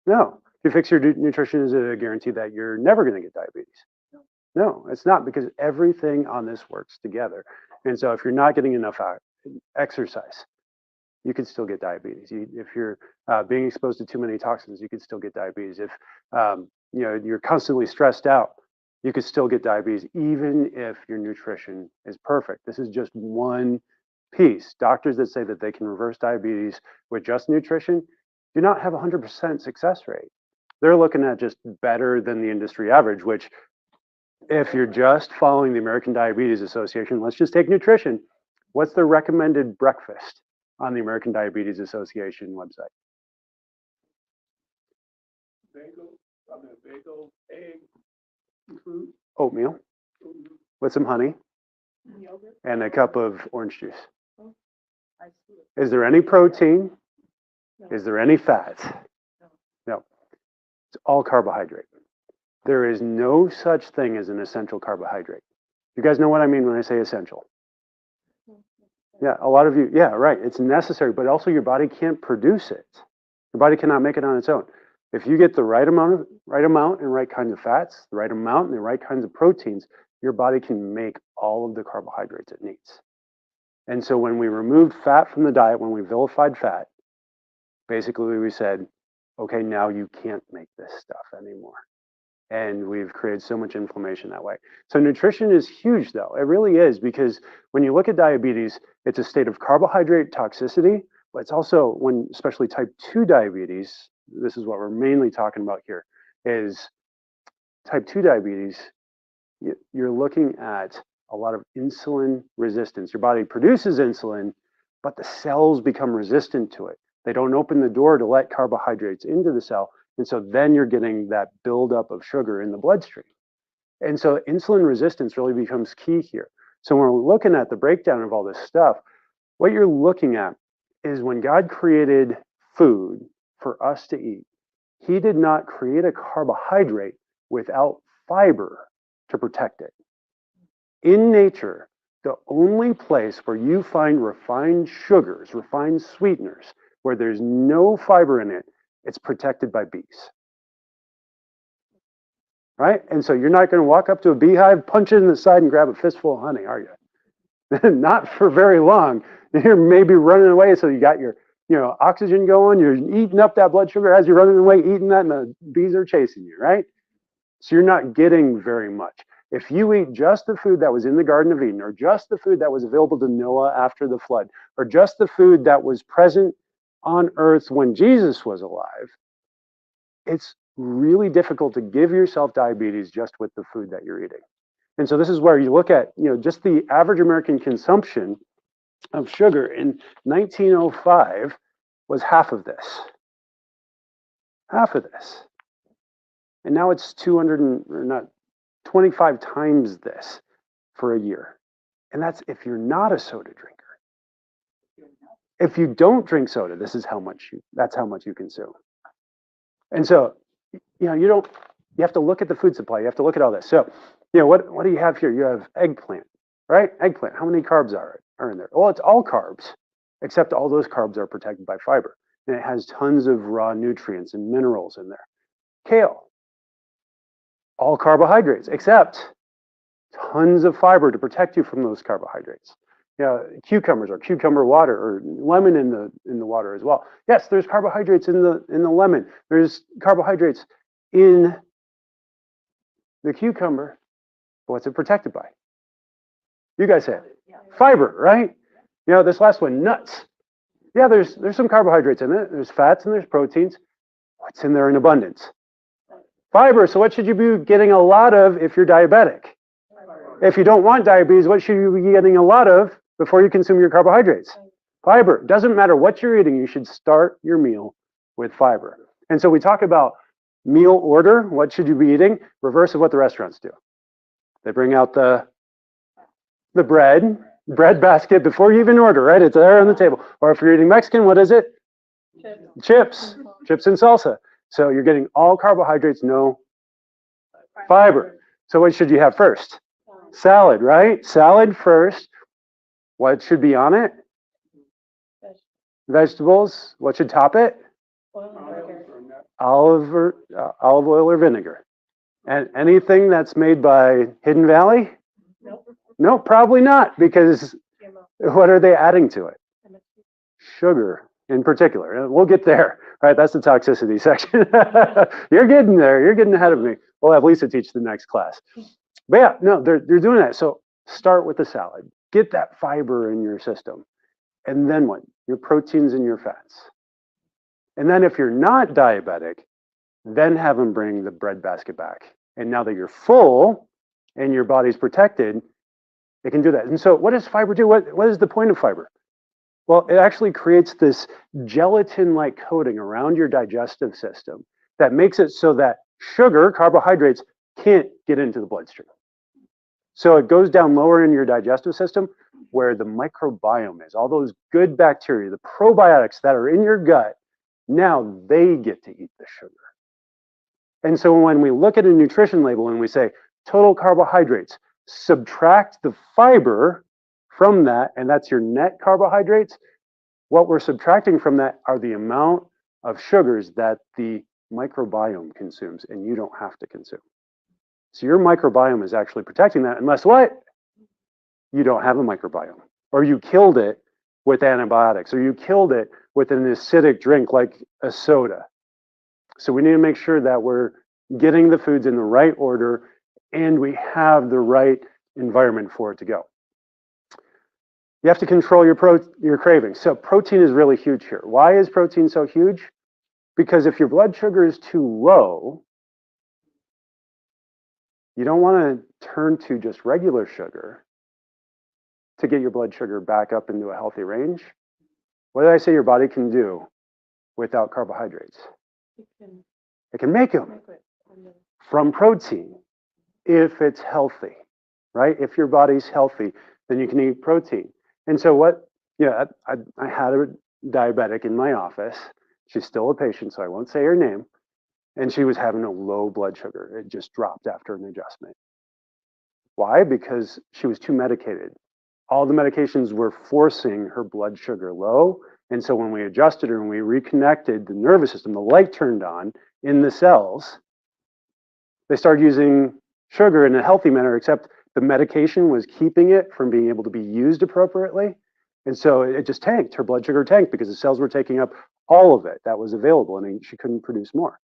No. If you fix your nutrition, is it a guarantee that you're never going to get diabetes? No, it's not because everything on this works together. And so if you're not getting enough exercise, you can still get diabetes. If you're being exposed to too many toxins, you can still get diabetes. If you're constantly stressed out, you could still get diabetes, even if your nutrition is perfect. This is just one piece. Doctors that say that they can reverse diabetes with just nutrition do not have a 100% success rate. They're looking at just better than the industry average, which if you're just following the American Diabetes Association, let's just take nutrition. What's the recommended breakfast on the American Diabetes Association website? Bagel, egg, fruit, oatmeal with some honey and a cup of orange juice. Is there any protein? Is there any fat? No. It's all carbohydrate. There is no such thing as an essential carbohydrate. You guys know what I mean when I say essential? Yeah, a lot of you, yeah, right. It's necessary, but also your body can't produce it. Your body cannot make it on its own. If you get the right amount and right kinds of fats, the right amount and the right kinds of proteins, your body can make all of the carbohydrates it needs. And so when we removed fat from the diet, when we vilified fat, basically we said, okay, now you can't make this stuff anymore. And we've created so much inflammation that way. So nutrition is huge though. It really is, because when you look at diabetes, it's a state of carbohydrate toxicity, but it's also when, especially type 2 diabetes, this is what we're mainly talking about here, is type 2 diabetes, you're looking at a lot of insulin resistance. Your body produces insulin, but the cells become resistant to it. They don't open the door to let carbohydrates into the cell. And so then you're getting that buildup of sugar in the bloodstream. And so insulin resistance really becomes key here. So when we're looking at the breakdown of all this stuff, what you're looking at is when God created food for us to eat, he did not create a carbohydrate without fiber to protect it. In nature, the only place where you find refined sugars, refined sweeteners, where there's no fiber in it, it's protected by bees. Right? And so you're not going to walk up to a beehive, punch it in the side, and grab a fistful of honey, are you? Not for very long. You're maybe running away, so you got your oxygen going, you're eating up that blood sugar as you're running away, eating that, and the bees are chasing you, right? So you're not getting very much. If you eat just the food that was in the Garden of Eden, or just the food that was available to Noah after the flood, or just the food that was present on earth when Jesus was alive, it's really difficult to give yourself diabetes just with the food that you're eating. And so this is where you look at, just the average American consumption of sugar in 1905 was half of this. Half of this. And now it's 25 times this for a year. And that's if you're not a soda drinker. If you don't drink soda, that's how much you consume. And so, you have to look at the food supply. You have to look at all this. So, what do you have here? You have eggplant, right? Eggplant. How many carbs are in there? Well, it's all carbs, except all those carbs are protected by fiber. And it has tons of raw nutrients and minerals in there. Kale. All carbohydrates, except tons of fiber to protect you from those carbohydrates. Cucumbers or cucumber water, or lemon in the water as well. Yes, there's carbohydrates in the lemon. There's carbohydrates in The cucumber. What's it protected by? You guys say it. Fiber, right? You know, this last one, nuts. Yeah, there's some carbohydrates in it. There's fats and there's proteins. What's in there in abundance? Fiber. So what should you be getting a lot of if you're diabetic? If you don't want diabetes, what should you be getting a lot of before you consume your carbohydrates? Fiber. Doesn't matter what you're eating, you should start your meal with fiber. And so we talk about meal order. What should you be eating? Reverse of what the restaurants do. They bring out the bread basket before you even order, right? It's there on the table. Or if you're eating Mexican, what is it? Chips and salsa. So you're getting all carbohydrates, no fiber. So what should you have first? Salad, right? Salad first. What should be on it? Vegetables. What should top it? Olive oil or vinegar. And anything that's made by Hidden Valley? No, probably not, because what are they adding to it? Sugar in particular. We'll get there. All right, that's the toxicity section. You're getting there. You're getting ahead of me. We'll have Lisa teach the next class. But yeah, no, they're doing that. So start with the salad. Get that fiber in your system. And then what? Your proteins and your fats. And then if you're not diabetic, then have them bring the bread basket back. And now that you're full and your body's protected, it can do that. And so what does fiber do? What is the point of fiber? Well, it actually creates this gelatin-like coating around your digestive system that makes it so that sugar, carbohydrates, can't get into the bloodstream. So it goes down lower in your digestive system where the microbiome is, all those good bacteria, the probiotics that are in your gut, now they get to eat the sugar. And so when we look at a nutrition label and we say total carbohydrates, subtract the fiber from that, and that's your net carbohydrates, what we're subtracting from that are the amount of sugars that the microbiome consumes and you don't have to consume. So your microbiome is actually protecting that, unless what? You don't have a microbiome, or you killed it with antibiotics, or you killed it with an acidic drink like a soda. So we need to make sure that we're getting the foods in the right order and we have the right environment for it to go. You have to control your cravings. So protein is really huge here. Why is protein so huge? Because if your blood sugar is too low, you don't want to turn to just regular sugar to get your blood sugar back up into a healthy range. What did I say your body can do without carbohydrates? It can make them from protein if it's healthy, right? If your body's healthy, then you can eat protein. And so I had a diabetic in my office. She's still a patient, so I won't say her name. And she was having a low blood sugar. It just dropped after an adjustment. Why? Because she was too medicated. All the medications were forcing her blood sugar low. And so when we adjusted her and we reconnected the nervous system, the light turned on in the cells, they started using sugar in a healthy manner, except the medication was keeping it from being able to be used appropriately. And so it just tanked. Her blood sugar tanked because the cells were taking up all of it that was available and she couldn't produce more.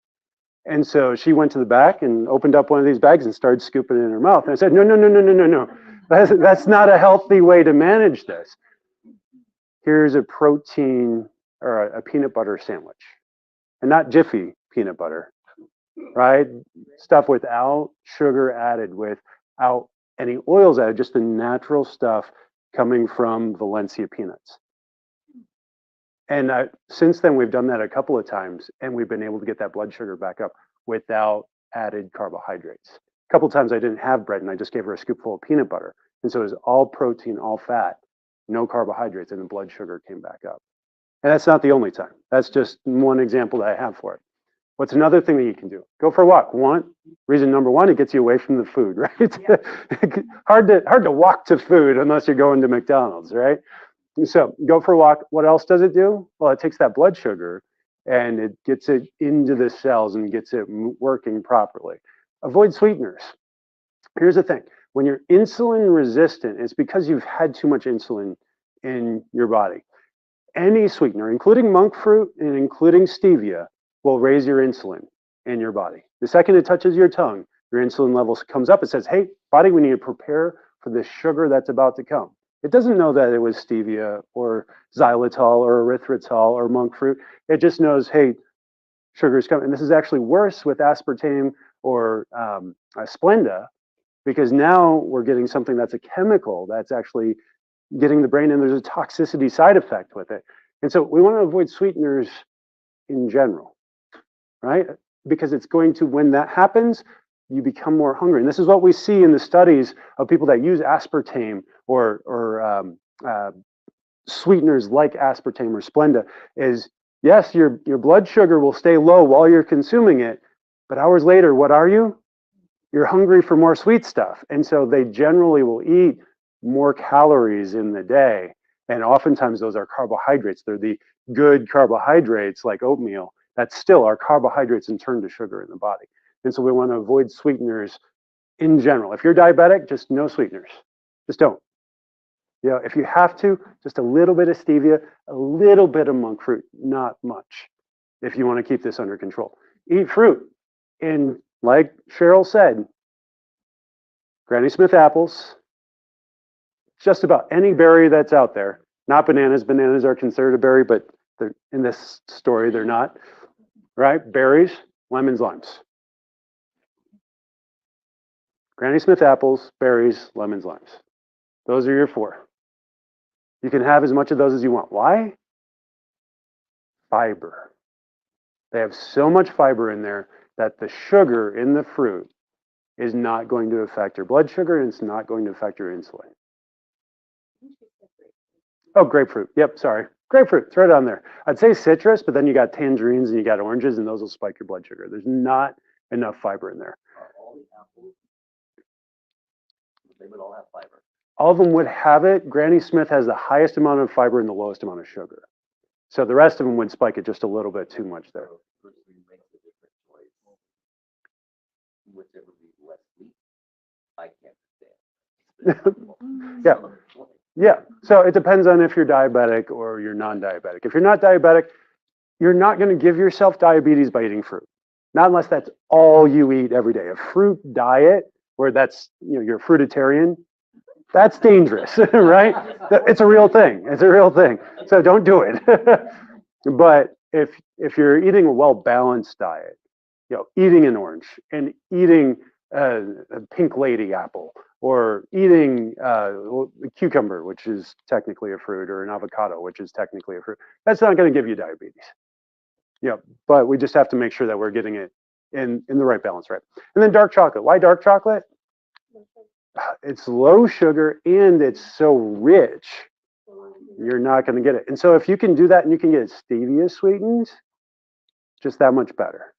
And so she went to the back and opened up one of these bags and started scooping it in her mouth. And I said, no. That's not a healthy way to manage this. Here's a protein or a peanut butter sandwich. And not Jiffy peanut butter, right? Stuff without sugar added, without any oils added, just the natural stuff coming from Valencia peanuts. And since then, we've done that a couple of times, and we've been able to get that blood sugar back up without added carbohydrates. A couple of times I didn't have bread, and I just gave her a scoopful of peanut butter. And so it was all protein, all fat, no carbohydrates, and the blood sugar came back up. And that's not the only time. That's just one example that I have for it. What's another thing that you can do? Go for a walk. Reason number one, it gets you away from the food, right? Yeah. hard to walk to food unless you're going to McDonald's, right? So go for a walk. What else does it do? Well, it takes that blood sugar and it gets it into the cells and gets it working properly. Avoid sweeteners. Here's the thing. When you're insulin resistant, it's because you've had too much insulin in your body. Any sweetener, including monk fruit and including stevia, will raise your insulin in your body. The second it touches your tongue, your insulin levels comes up, it says, hey, body, we need to prepare for the sugar that's about to come. It doesn't know that it was stevia or xylitol or erythritol or monk fruit. It just knows, hey, sugar's coming. And this is actually worse with aspartame or Splenda, because now we're getting something that's a chemical that's actually getting the brain, and there's a toxicity side effect with it. And so we want to avoid sweeteners in general, right? Because it's going to, when that happens, you become more hungry. And this is what we see in the studies of people that use aspartame or sweeteners like aspartame or Splenda is, yes, your blood sugar will stay low while you're consuming it, but hours later, what are you? You're hungry for more sweet stuff. And so they generally will eat more calories in the day. And oftentimes those are carbohydrates. They're the good carbohydrates like oatmeal that still are carbohydrates and turn to sugar in the body. And so we want to avoid sweeteners in general. If you're diabetic, just no sweeteners. Just don't. You know, if you have to, just a little bit of stevia, a little bit of monk fruit, not much, if you want to keep this under control. Eat fruit. And like Cheryl said, Granny Smith apples, just about any berry that's out there, not bananas. Bananas are considered a berry, but they're, in this story, they're not, right? Berries, lemons, limes. Granny Smith apples, berries, lemons, limes. Those are your four. You can have as much of those as you want. Why? Fiber. They have so much fiber in there that the sugar in the fruit is not going to affect your blood sugar, and it's not going to affect your insulin. Oh, grapefruit. Yep, sorry. Grapefruit, throw it on there. I'd say citrus, but then you got tangerines and you got oranges, and those will spike your blood sugar. There's not enough fiber in there. All the apples, they would all have fiber. All of them would have it. Granny Smith has the highest amount of fiber and the lowest amount of sugar. So the rest of them would spike it just a little bit too much there. Personally makes a different choice. Whichever would be less sweet, I can't stand. Yeah. Yeah, so it depends on if you're diabetic or you're non-diabetic. If you're not diabetic, you're not going to give yourself diabetes by eating fruit. Not unless that's all you eat every day. A fruit diet where that's, you know, you're a fruitarian, that's dangerous, right? It's a real thing. It's a real thing. So don't do it. But if you're eating a well-balanced diet, you know, eating an orange and eating a pink lady apple, or eating a cucumber, which is technically a fruit, or an avocado, which is technically a fruit, that's not going to give you diabetes. Yeah, but we just have to make sure that we're getting it in the right balance, right? And then dark chocolate. Why dark chocolate? It's low sugar and it's so rich, you're not going to get it. And so if you can do that and you can get it stevia sweetened, just that much better,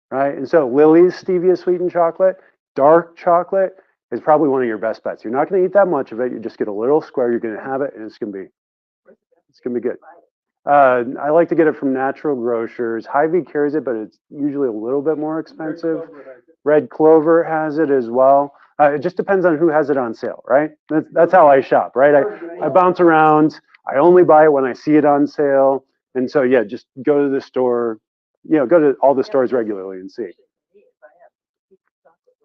right? And so Lily's stevia sweetened chocolate, dark chocolate, is probably one of your best bets. You're not going to eat that much of it. You just get a little square. You're going to have it, and it's going to be good. I like to get it from natural grocers. Hy-Vee carries it, but it's usually a little bit more expensive. Red Clover has it as well. It just depends on who has it on sale, right? That's how I shop, right? I bounce around. I only buy it when I see it on sale. And so, yeah, just go to the store, you know, go to all the stores regularly and see.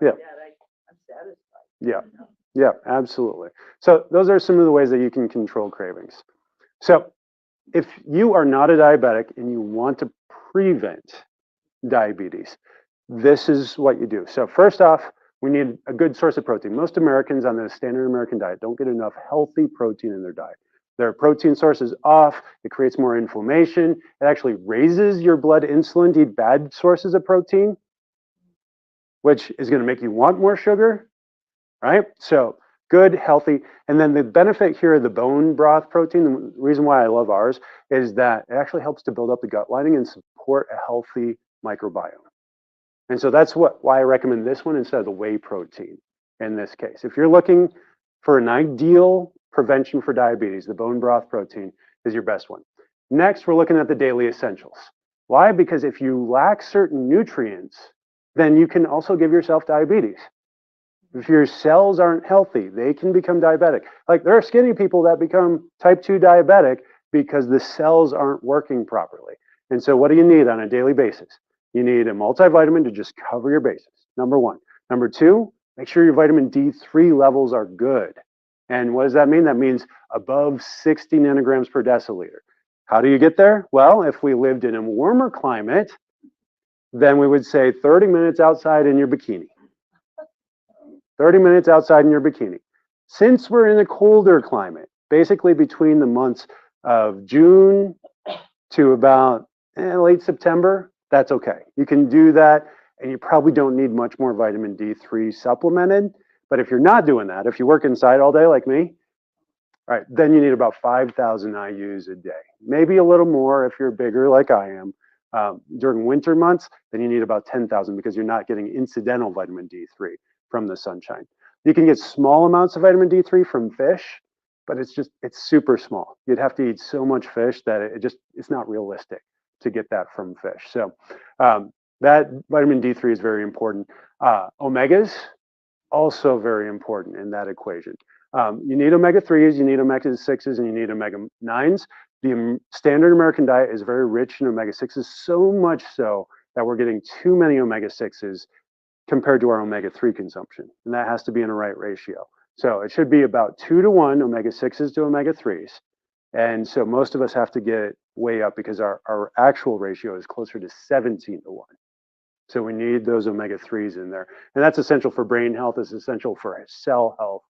Yeah. Yeah, yeah, absolutely. So those are some of the ways that you can control cravings. So if you are not a diabetic and you want to prevent diabetes, this is what you do. So first off, we need a good source of protein. Most Americans on the standard American diet don't get enough healthy protein in their diet. Their protein source is off. It creates more inflammation. It actually raises your blood insulin to eat bad sources of protein, which is going to make you want more sugar. Right? So good, healthy. And then the benefit here of the bone broth protein, the reason why I love ours is that it actually helps to build up the gut lining and support a healthy microbiome. And so that's why I recommend this one instead of the whey protein in this case. If you're looking for an ideal prevention for diabetes, the bone broth protein is your best one. Next, we're looking at the daily essentials. Why? Because if you lack certain nutrients, then you can also give yourself diabetes. If your cells aren't healthy, they can become diabetic. Like there are skinny people that become type 2 diabetic because the cells aren't working properly. And so what do you need on a daily basis? You need a multivitamin to just cover your bases, number one. Number two, make sure your vitamin D3 levels are good. And what does that mean? That means above 60 nanograms per deciliter. How do you get there? Well, if we lived in a warmer climate, then we would say 30 minutes outside in your bikini. 30 minutes outside in your bikini. Since we're in a colder climate, basically between the months of June to about late September, that's okay. You can do that, and you probably don't need much more vitamin D3 supplemented. But if you're not doing that, if you work inside all day like me, all right, then you need about 5,000 IUs a day. Maybe a little more if you're bigger like I am. During winter months, then you need about 10,000 because you're not getting incidental vitamin D3 from the sunshine. You can get small amounts of vitamin D3 from fish, but it's super small. You'd have to eat so much fish that it's not realistic to get that from fish. So that vitamin D3 is very important. Omegas, also very important in that equation. You need omega-3s, you need omega-6s, and you need omega-9s. The standard American diet is very rich in omega-6s, so much so that we're getting too many omega-6s compared to our omega-3 consumption. And that has to be in a right ratio. So it should be about 2 to 1 omega-6s to omega-3s. And so most of us have to get way up because our actual ratio is closer to 17 to 1. So we need those omega-3s in there. And that's essential for brain health, it's essential for cell health.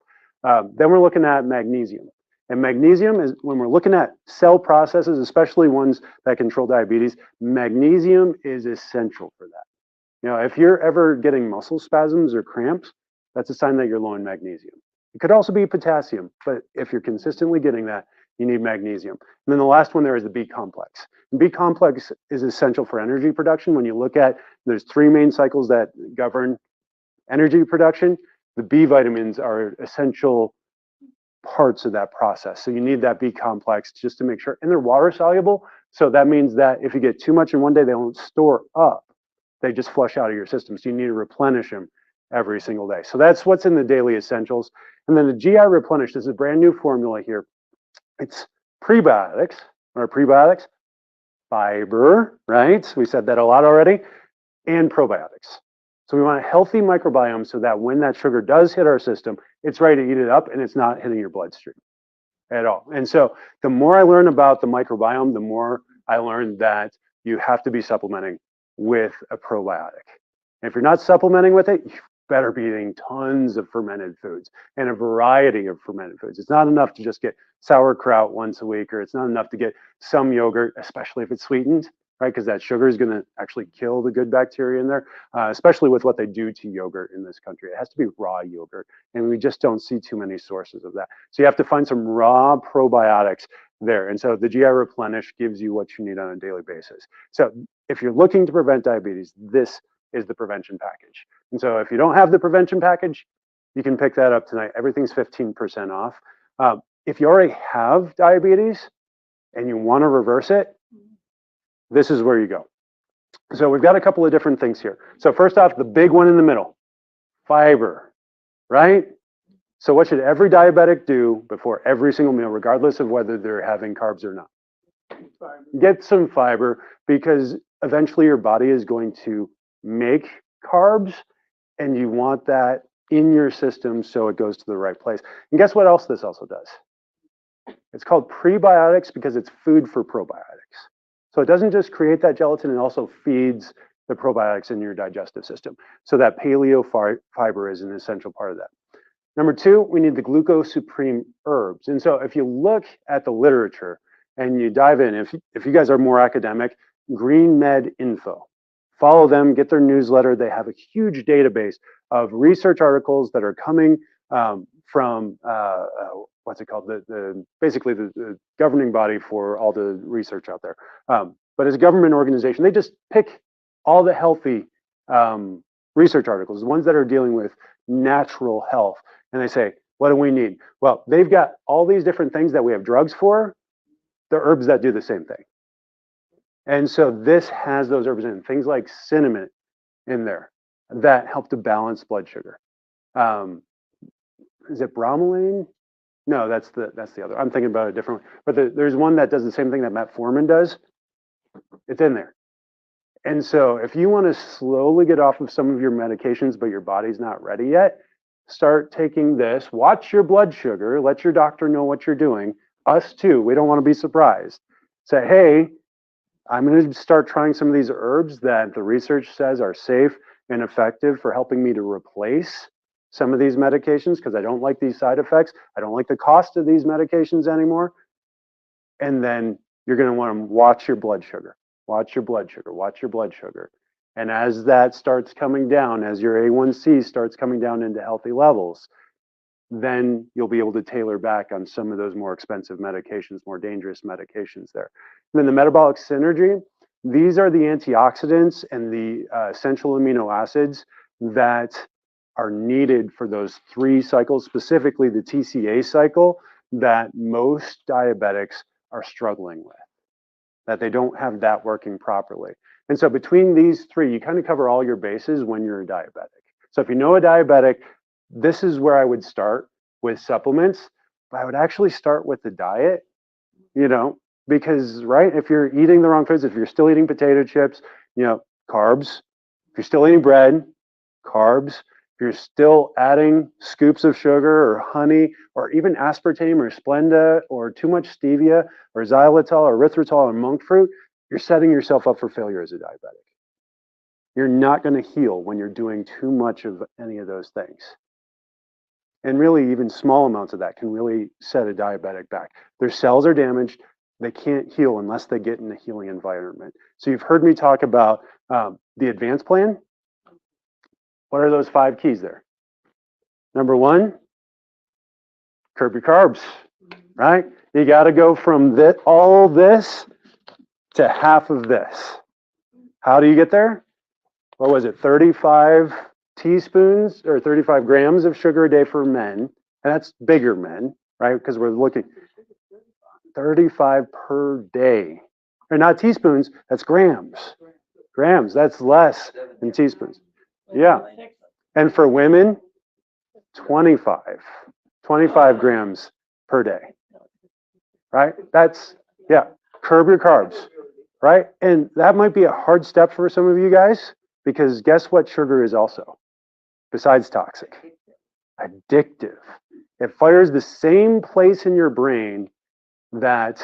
Then we're looking at magnesium. And magnesium is, when we're looking at cell processes, especially ones that control diabetes, magnesium is essential for that. You know, if you're ever getting muscle spasms or cramps, that's a sign that you're low in magnesium. It could also be potassium, but if you're consistently getting that, you need magnesium. And then the last one there is the B complex. And B complex is essential for energy production. When you look at, there's 3 main cycles that govern energy production. The B vitamins are essential parts of that process. So you need that B complex just to make sure, and they're water soluble. So that means that if you get too much in one day, they won't store up. They just flush out of your system. So you need to replenish them every single day. So that's what's in the daily essentials. And then the GI Replenish, this is a brand new formula here. It's prebiotics, fiber, right? We said that a lot already, and probiotics. So we want a healthy microbiome so that when that sugar does hit our system, it's ready to eat it up and it's not hitting your bloodstream at all. And so the more I learn about the microbiome, the more I learn that you have to be supplementing with a probiotic. And if you're not supplementing with it, you better be eating tons of fermented foods and a variety of fermented foods. It's not enough to just get sauerkraut once a week, or it's not enough to get some yogurt, especially if it's sweetened, right? Because that sugar is going to actually kill the good bacteria in there, especially with what they do to yogurt in this country. It has to be raw yogurt, and we just don't see too many sources of that. So you have to find some raw probiotics there. And so the GI Replenish gives you what you need on a daily basis. So if you're looking to prevent diabetes, this is the prevention package. And so if you don't have the prevention package, you can pick that up tonight. Everything's 15% off. If you already have diabetes and you want to reverse it, this is where you go. So we've got a couple of different things here. So first off, the big one in the middle, fiber, right? So what should every diabetic do before every single meal, regardless of whether they're having carbs or not? Get some fiber, because eventually your body is going to make carbs, and you want that in your system so it goes to the right place. And guess what else this also does? It's called prebiotics because it's food for probiotics. So it doesn't just create that gelatin, it also feeds the probiotics in your digestive system. So that paleo fiber is an essential part of that. Number 2, we need the glucose supreme herbs. And so if you look at the literature and you dive in, if you guys are more academic, Green Med Info, follow them, get their newsletter. They have a huge database of research articles that are coming from what's it called? Basically the governing body for all the research out there. But as a government organization, they just pick all the healthy research articles, the ones that are dealing with natural health, and they say, what do we need? Well, they've got all these different things that we have drugs for, the herbs that do the same thing. And so this has those herbs in, things like cinnamon in there that help to balance blood sugar. Is it bromelain? No, that's the other. I'm thinking about a different one. But there's one that does the same thing that metformin does. It's in there. And so if you want to slowly get off of some of your medications, but your body's not ready yet, start taking this. Watch your blood sugar. Let your doctor know what you're doing. Us too. We don't want to be surprised. Say, hey, I'm going to start trying some of these herbs that the research says are safe and effective for helping me to replace some of these medications because I don't like these side effects. I don't like the cost of these medications anymore. And then you're going to want to watch your blood sugar, watch your blood sugar, watch your blood sugar. And as that starts coming down, as your A1C starts coming down into healthy levels, then you'll be able to tailor back on some of those more expensive medications, more dangerous medications there. And then the metabolic synergy, these are the antioxidants and the essential amino acids that are needed for those 3 cycles, specifically the TCA cycle that most diabetics are struggling with, that they don't have that working properly. And so between these 3, you kind of cover all your bases when you're a diabetic. So if you know a diabetic, this is where I would start with supplements, but I would actually start with the diet, because, right, if you're eating the wrong foods, if you're still eating potato chips, carbs, if you're still eating bread, carbs, if you're still adding scoops of sugar or honey or even aspartame or Splenda or too much stevia or xylitol or erythritol or monk fruit, you're setting yourself up for failure as a diabetic. You're not going to heal when you're doing too much of any of those things. And really, even small amounts of that can really set a diabetic back. Their cells are damaged. They can't heal unless they get in a healing environment. So you've heard me talk about the advanced plan. What are those 5 keys there? Number 1, curb your carbs, right? You got to go from all this to half of this. How do you get there? What was it? 35 teaspoons or 35 grams of sugar a day for men. And that's bigger men, right? Because we're looking 35 per day. Or not teaspoons, that's grams. Grams, that's less than teaspoons. Yeah. And for women, 25 grams per day, right? That's, yeah, curb your carbs, right? And that might be a hard step for some of you guys because guess what sugar is also, besides toxic? Addictive. It fires the same place in your brain that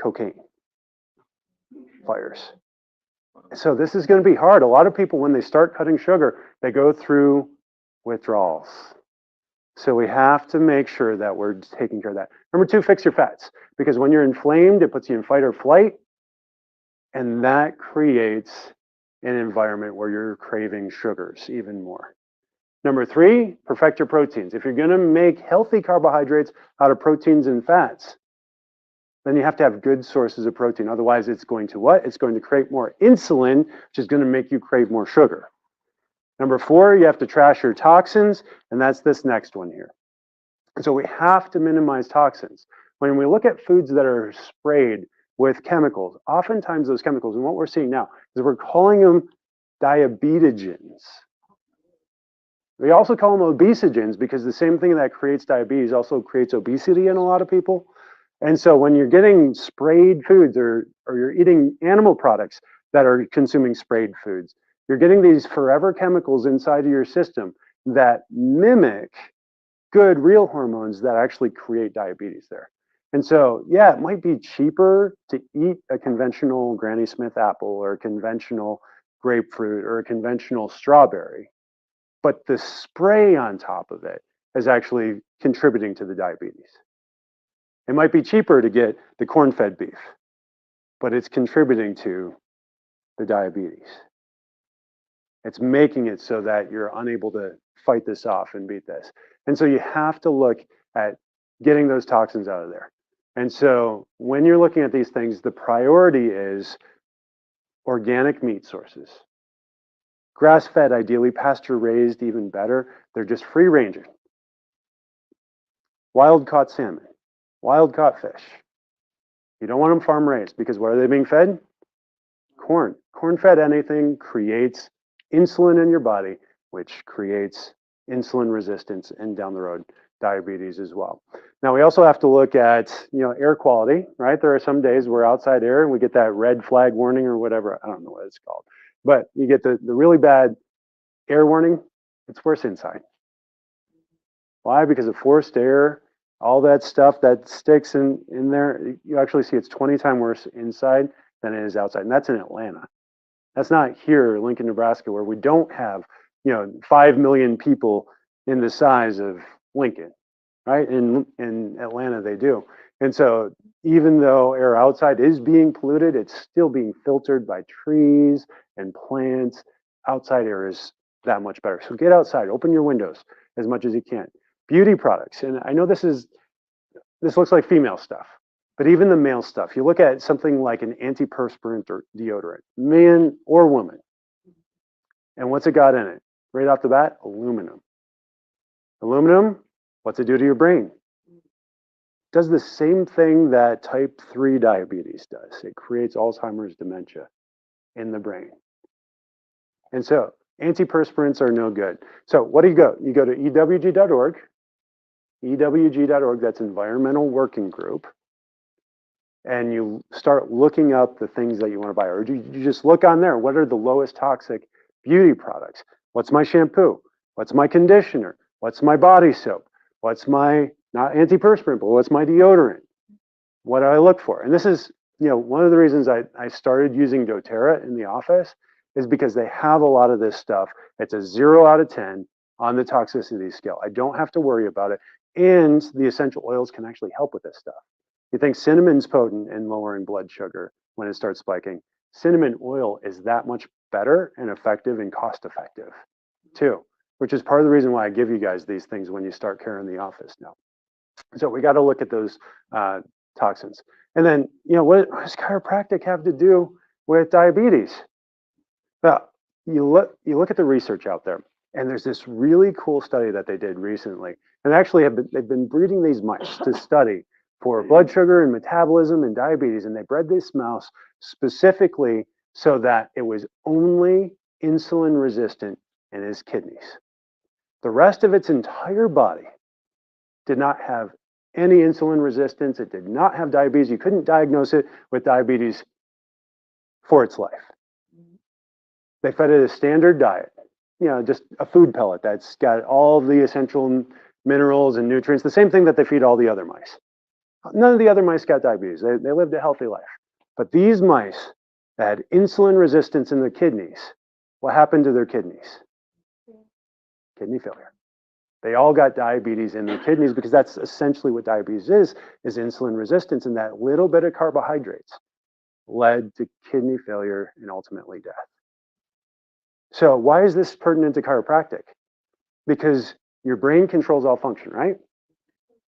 cocaine fires. So this is going to be hard. A lot of people, when they start cutting sugar, they go through withdrawals. So we have to make sure that we're taking care of that. Number 2, fix your fats. Because when you're inflamed, it puts you in fight or flight. And that creates an environment where you're craving sugars even more. Number 3, perfect your proteins. If you're going to make healthy carbohydrates out of proteins and fats, then you have to have good sources of protein. Otherwise, it's going to what? It's going to create more insulin, which is going to make you crave more sugar. Number 4, you have to trash your toxins, and that's this next one here. So we have to minimize toxins. When we look at foods that are sprayed with chemicals, oftentimes those chemicals, and what we're seeing now, is we're calling them diabetogens. We also call them obesogens because the same thing that creates diabetes also creates obesity in a lot of people. And so when you're getting sprayed foods or you're eating animal products that are consuming sprayed foods, you're getting these forever chemicals inside of your system that mimic good real hormones that actually create diabetes there. And so, yeah, it might be cheaper to eat a conventional Granny Smith apple or a conventional grapefruit or a conventional strawberry, but the spray on top of it is actually contributing to the diabetes. It might be cheaper to get the corn-fed beef, but it's contributing to the diabetes. It's making it so that you're unable to fight this off and beat this. And so you have to look at getting those toxins out of there. And so when you're looking at these things, the priority is organic meat sources. Grass-fed, ideally, pasture-raised, even better. They're just free-ranging. Wild-caught salmon, wild-caught fish. You don't want them farm-raised because what are they being fed? Corn. Corn-fed anything creates insulin in your body, which creates insulin resistance and down the road diabetes as well. Now we also have to look at, air quality, right? There are some days where outside air and we get that red flag warning or whatever. I don't know what it's called, but you get the really bad air warning. It's worse inside. Why? Because of forced air, all that stuff that sticks in there. You actually see it's 20 times worse inside than it is outside. And that's in Atlanta. That's not here, Lincoln, Nebraska, where we don't have, 5 million people in the size of Lincoln, right? In Atlanta, they do. And so even though air outside is being polluted, it's still being filtered by trees and plants. Outside air is that much better. So get outside, open your windows as much as you can. Beauty products, and I know this looks like female stuff, but even the male stuff, you look at something like an antiperspirant or deodorant, man or woman, and what's it got in it? Right off the bat, aluminum. Aluminum, what's it do to your brain? It does the same thing that type 3 diabetes does. It creates Alzheimer's dementia in the brain. And so antiperspirants are no good. So what do? You go to ewg.org, ewg.org, that's Environmental Working Group, and you start looking up the things that you want to buy. Or you just look on there, what are the lowest toxic beauty products? What's my shampoo? What's my conditioner? What's my body soap? What's my, not antiperspirant, but what's my deodorant? What do I look for? And this is, one of the reasons I started using doTERRA in the office is because they have a lot of this stuff. It's a 0 out of 10 on the toxicity scale. I don't have to worry about it. And the essential oils can actually help with this stuff. You think cinnamon's potent in lowering blood sugar when it starts spiking. Cinnamon oil is that much better and effective and cost effective too, which is part of the reason why I give you guys these things when you start care in the office now. So we got to look at those toxins. And then, what does chiropractic have to do with diabetes? Well, you look at the research out there, and there's this really cool study that they did recently. And actually, they've been breeding these mice to study for blood sugar and metabolism and diabetes. And they bred this mouse specifically so that it was only insulin resistant in his kidneys. The rest of its entire body did not have any insulin resistance. It did not have diabetes. You couldn't diagnose it with diabetes for its life. They fed it a standard diet, just a food pellet that's got all the essential minerals and nutrients, the same thing that they feed all the other mice. None of the other mice got diabetes. They lived a healthy life. But these mice that had insulin resistance in their kidneys, what happened to their kidneys? Kidney failure. They all got diabetes in their kidneys because that's essentially what diabetes is insulin resistance, and that little bit of carbohydrates led to kidney failure and ultimately death. So why is this pertinent to chiropractic? Because your brain controls all function, right?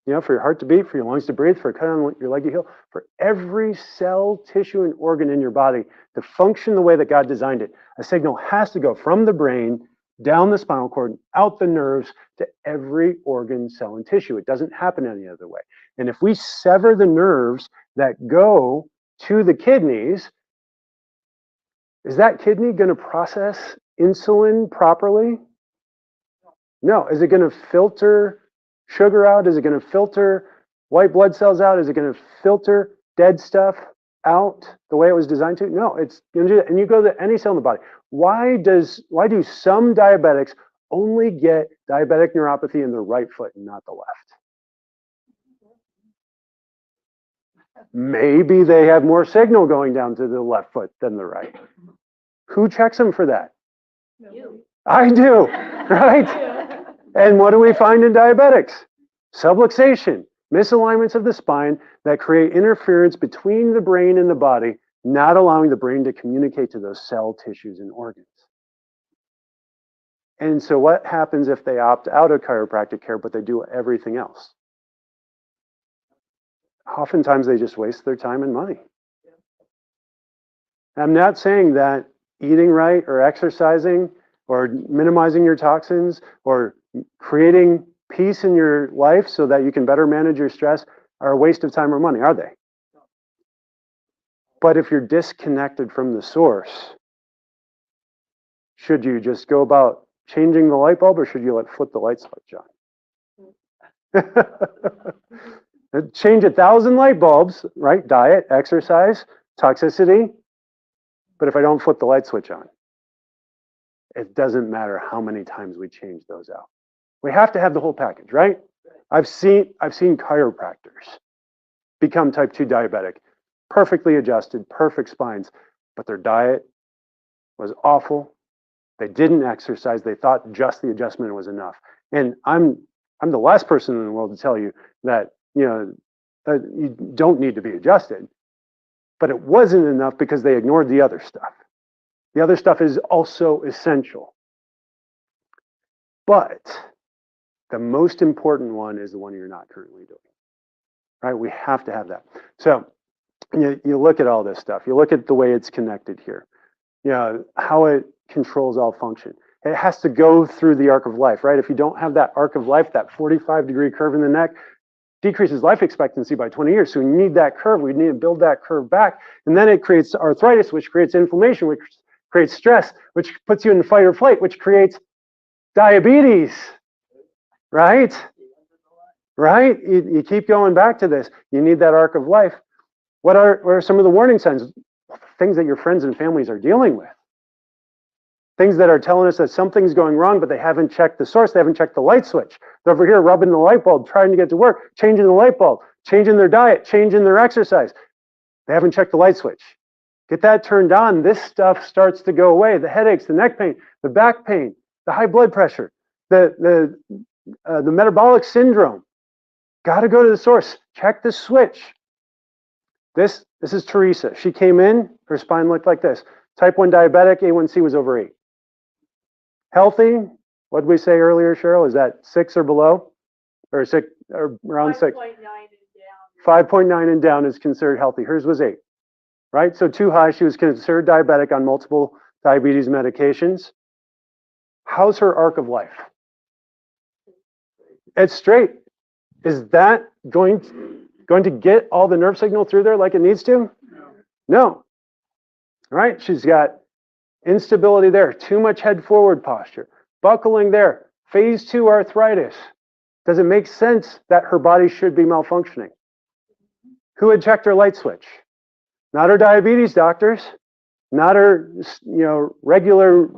For your heart to beat, for your lungs to breathe, for a cut on your leg to heal, for every cell, tissue, and organ in your body to function the way that God designed it, a signal has to go from the brain down the spinal cord, out the nerves to every organ, cell, and tissue. It doesn't happen any other way. And if we sever the nerves that go to the kidneys, is that kidney going to process insulin properly? No. Is it going to filter sugar out? Is it going to filter white blood cells out? Is it going to filter dead stuff out the way it was designed to? No, it's going to do that. And you go to any cell in the body. Why do some diabetics only get diabetic neuropathy in the right foot and not the left? Maybe they have more signal going down to the left foot than the right. Who checks them for that? You. I do, right? And what do we find in diabetics? Subluxation, misalignments of the spine that create interference between the brain and the body, not allowing the brain to communicate to those cell tissues and organs. And so what happens if they opt out of chiropractic care, but they do everything else? Oftentimes they just waste their time and money. I'm not saying that eating right or exercising or minimizing your toxins or creating peace in your life so that you can better manage your stress are a waste of time or money, are they? But if you're disconnected from the source, should you just go about changing the light bulb or should you let flip the light switch on? Change 1,000 light bulbs, right? Diet, exercise, toxicity. But if I don't flip the light switch on, it doesn't matter how many times we change those out. We have to have the whole package, right? I've seen chiropractors become type 2 diabetic, perfectly adjusted, perfect spines, but their diet was awful. They didn't exercise. They thought just the adjustment was enough. And I'm the last person in the world to tell you that, you don't need to be adjusted. But it wasn't enough because they ignored the other stuff. The other stuff is also essential. But the most important one is the one you're not currently doing. Right? We have to have that. So you look at all this stuff. You look at the way it's connected here. How it controls all function. It has to go through the arc of life, right? If you don't have that arc of life, that 45-degree curve in the neck, decreases life expectancy by 20 years. So we need that curve. We need to build that curve back. And then it creates arthritis, which creates inflammation, which creates stress, which puts you in fight or flight, which creates diabetes, right? Right? You keep going back to this. You need that arc of life. What are some of the warning signs? Things that your friends and families are dealing with. Things that are telling us that something's going wrong, but they haven't checked the source. They haven't checked the light switch. They're over here rubbing the light bulb, trying to get to work, changing the light bulb, changing their diet, changing their exercise. They haven't checked the light switch. Get that turned on. This stuff starts to go away. The headaches, the neck pain, the back pain, the high blood pressure, the metabolic syndrome. Got to go to the source. Check the switch. This is Teresa. She came in. Her spine looked like this. Type 1 diabetic. A1C was over 8. Healthy, what did we say earlier, Cheryl? Is that 6 or below? Or 6, or around 6? 5.9 and down. 5.9 and down is considered healthy. Hers was 8, right? So too high. She was considered diabetic on multiple diabetes medications. How's her arc of life? It's straight. Is that going to get all the nerve signal through there like it needs to? No. Right? She's got instability there, too much head forward posture, buckling there, phase 2 arthritis. Does it make sense that her body should be malfunctioning? Who had checked her light switch? Not her diabetes doctors, not her regular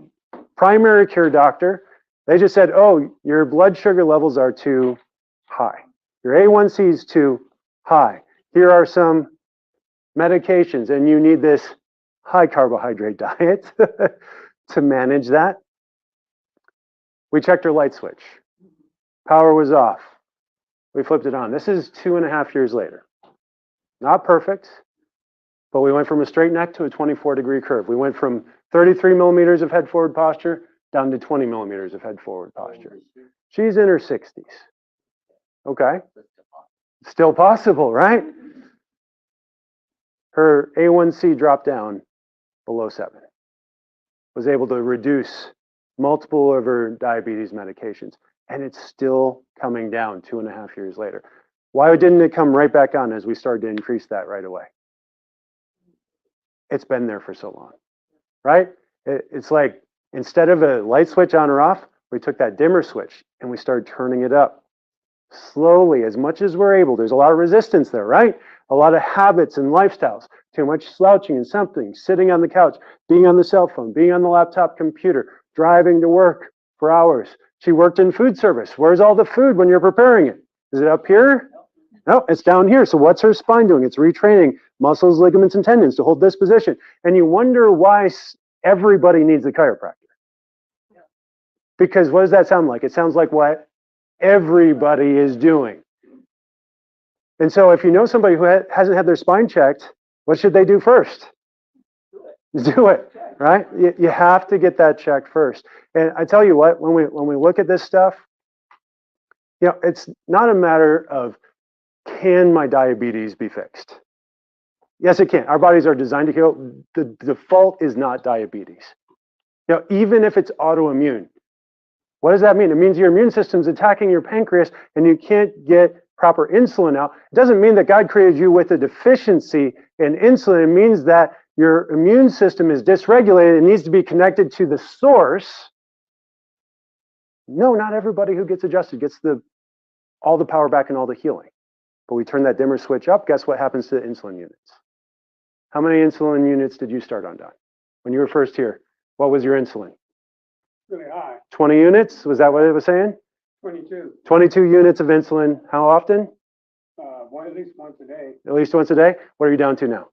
primary care doctor. They just said, oh, your blood sugar levels are too high. Your A1C is too high. Here are some medications, and you need this high carbohydrate diet to manage that. We checked her light switch. Power was off. We flipped it on. This is 2.5 years later. Not perfect, but we went from a straight neck to a 24-degree curve. We went from 33 millimeters of head forward posture down to 20 millimeters of head forward posture. She's in her 60s. Okay. Still possible, right? Her A1C dropped down below 7. Was able to reduce multiple of her diabetes medications. And it's still coming down 2.5 years later. Why didn't it come right back on as we started to increase that right away? It's been there for so long, right? It's like instead of a light switch on or off, we took that dimmer switch and we started turning it up slowly as much as we're able. There's a lot of resistance there, right? A lot of habits and lifestyles. Too much slouching and something, sitting on the couch, being on the cell phone, being on the laptop computer, driving to work for hours. She worked in food service. Where's all the food when you're preparing it? Is it up here? No, it's down here. So what's her spine doing? It's retraining muscles, ligaments, and tendons to hold this position. And you wonder why everybody needs a chiropractor. Because what does that sound like? It sounds like what everybody is doing. And so if you know somebody who hasn't had their spine checked, what should they do first? Do it, right? You have to get that checked first. And I tell you what, when we look at this stuff, it's not a matter of can my diabetes be fixed? Yes, it can. Our bodies are designed to heal. The default is not diabetes. Even if it's autoimmune, what does that mean? It means your immune system's attacking your pancreas and you can't get proper insulin out. It doesn't mean that God created you with a deficiency in insulin. It means that your immune system is dysregulated. It needs to be connected to the source. No, not everybody who gets adjusted gets the all the power back and all the healing. But we turn that dimmer switch up, guess what happens to the insulin units? How many insulin units did you start on, Don? When you were first here, what was your insulin? Really high, 20 units? Was that what it was saying? 22, 22 units of insulin. How often? at least once a day, At least once a day? What are you down to now?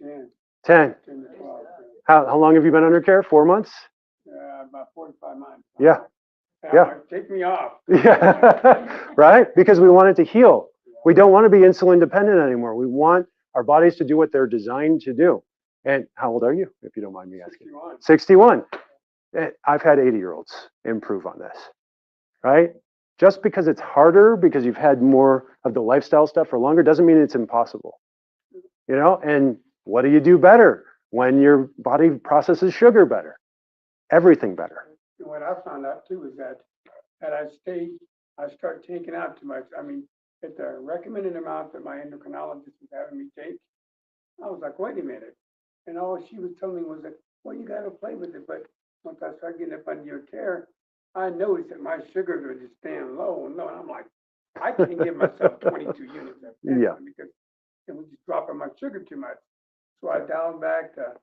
10, 10. 10 to 12, How long have you been under care? 4 months? about 45 months. Yeah. And Yeah. I'm like, take me off. Yeah, right? Because we want it to heal. We don't want to be insulin dependent anymore. We want our bodies to do what they're designed to do. And how old are you, if you don't mind me asking? 61. 61. I've had 80-year-olds improve on this, right? Just because it's harder, because you've had more of the lifestyle stuff for longer, doesn't mean it's impossible. You know, and what do you do better? When your body processes sugar better, everything better. And what I found out too is that I start taking out too much. I mean, at the recommended amount that my endocrinologist was having me take, I was like, wait a minute. And all she was telling me was that, well, you got to play with it. But once I started getting up under your care, I noticed that my sugars were just staying low and low. And I'm like, I can't give myself 22 units of insulin Yeah. because it was just dropping my sugar too much. So I dialed back to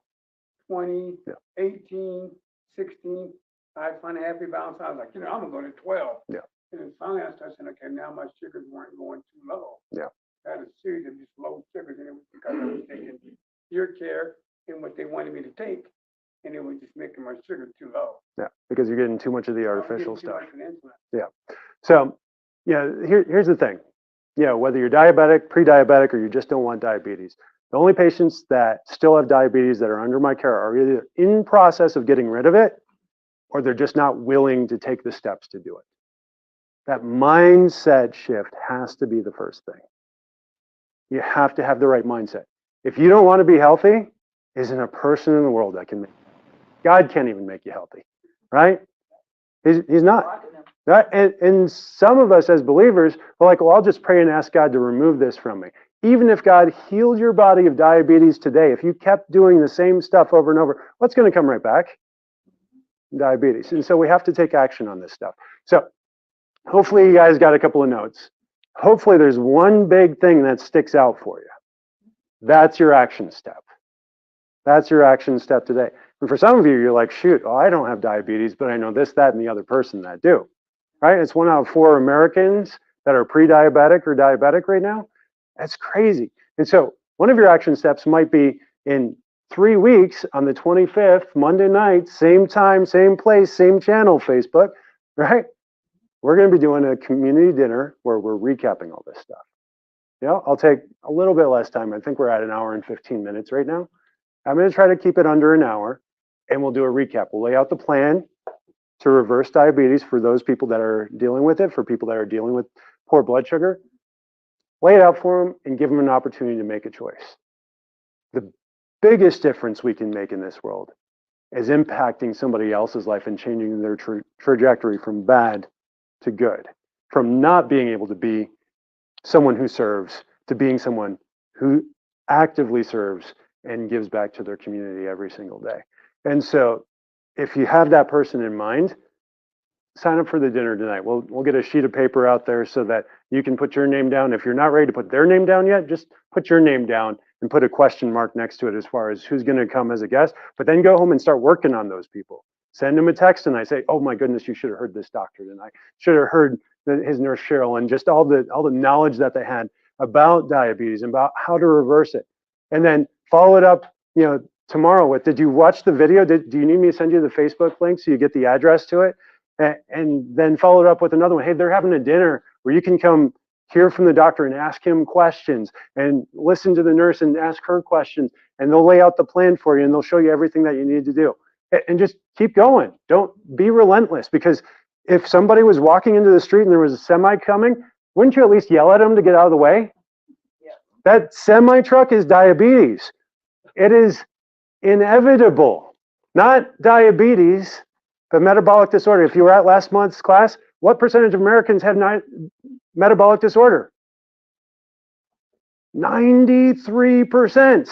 20, Yeah. 18, 16. I finally happy balance. I was like, I'm gonna go to 12. Yeah. And then finally I started saying, okay, now my sugars weren't going too low. Yeah. I had a series of just low sugars, and it was because I was taking your care and what they wanted me to take, and it was just making my sugar too low. Yeah, because you're getting too much of the I was artificial getting too stuff. much of insulin. Yeah. So, yeah, here's the thing. Whether you're diabetic, pre-diabetic, or you just don't want diabetes, the only patients that still have diabetes that are under my care are either in process of getting rid of it, or they're just not willing to take the steps to do it. That mindset shift has to be the first thing. You have to have the right mindset. If you don't want to be healthy, isn't a person in the world that can make you. God can't even make you healthy, right? He's not. Right? And some of us as believers are like, well, I'll just pray and ask God to remove this from me. Even if God healed your body of diabetes today, if you kept doing the same stuff over and over, what's going to come right back? Diabetes. And so we have to take action on this stuff. So hopefully you guys got a couple of notes. Hopefully there's one big thing that sticks out for you. That's your action step. That's your action step today. And for some of you, you're like, shoot, oh, I don't have diabetes, but I know this, that, and the other person that do. Right? It's 1 out of 4 Americans that are pre-diabetic or diabetic right now. That's crazy. And so one of your action steps might be in 3 weeks on the 25th, Monday night, same time, same place, same channel, Facebook, right? We're going to be doing a community dinner where we're recapping all this stuff. I'll take a little bit less time. I think we're at 1 hour and 15 minutes right now. I'm going to try to keep it under 1 hour, and we'll do a recap. We'll lay out the plan to reverse diabetes for those people that are dealing with it, for people that are dealing with poor blood sugar. Lay it out for them and give them an opportunity to make a choice. The biggest difference we can make in this world is impacting somebody else's life and changing their trajectory from bad to good, from not being able to be someone who serves to being someone who actively serves and gives back to their community every single day. And so if you have that person in mind, sign up for the dinner tonight. We'll get a sheet of paper out there so that you can put your name down. If you're not ready to put their name down yet, just put your name down and put a question mark next to it as far as who's going to come as a guest. But then go home and start working on those people. Send them a text and I say, oh my goodness, you should have heard this doctor tonight. Should have heard his nurse Cheryl, and just all the knowledge that they had about diabetes and about how to reverse it. And then follow it up, tomorrow with, did you watch the video? Do you need me to send you the Facebook link so you get the address to it? And then follow it up with another one. Hey, they're having a dinner where you can come hear from the doctor and ask him questions and listen to the nurse and ask her questions. And they'll lay out the plan for you and they'll show you everything that you need to do. And just keep going. Don't be relentless, because if somebody was walking into the street and there was a semi coming, wouldn't you at least yell at them to get out of the way? Yeah. That semi truck is diabetes. It is inevitable. Not diabetes, but metabolic disorder. If you were at last month's class, what percentage of Americans have metabolic disorder? 93%.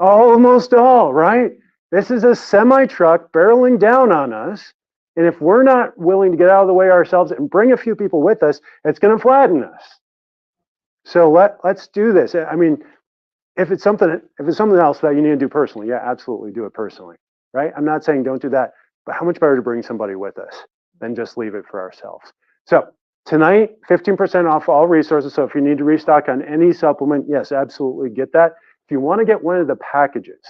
Almost all, right? This is a semi truck barreling down on us, And if we're not willing to get out of the way ourselves and bring a few people with us, it's going to flatten us. So let's do this. I mean, if it's something else that you need to do personally, yeah, absolutely do it personally, right? I'm not saying don't do that, but how much better to bring somebody with us than just leave it for ourselves. So tonight, 15% off all resources. So if you need to restock on any supplement, yes, absolutely get that. If you want to get one of the packages,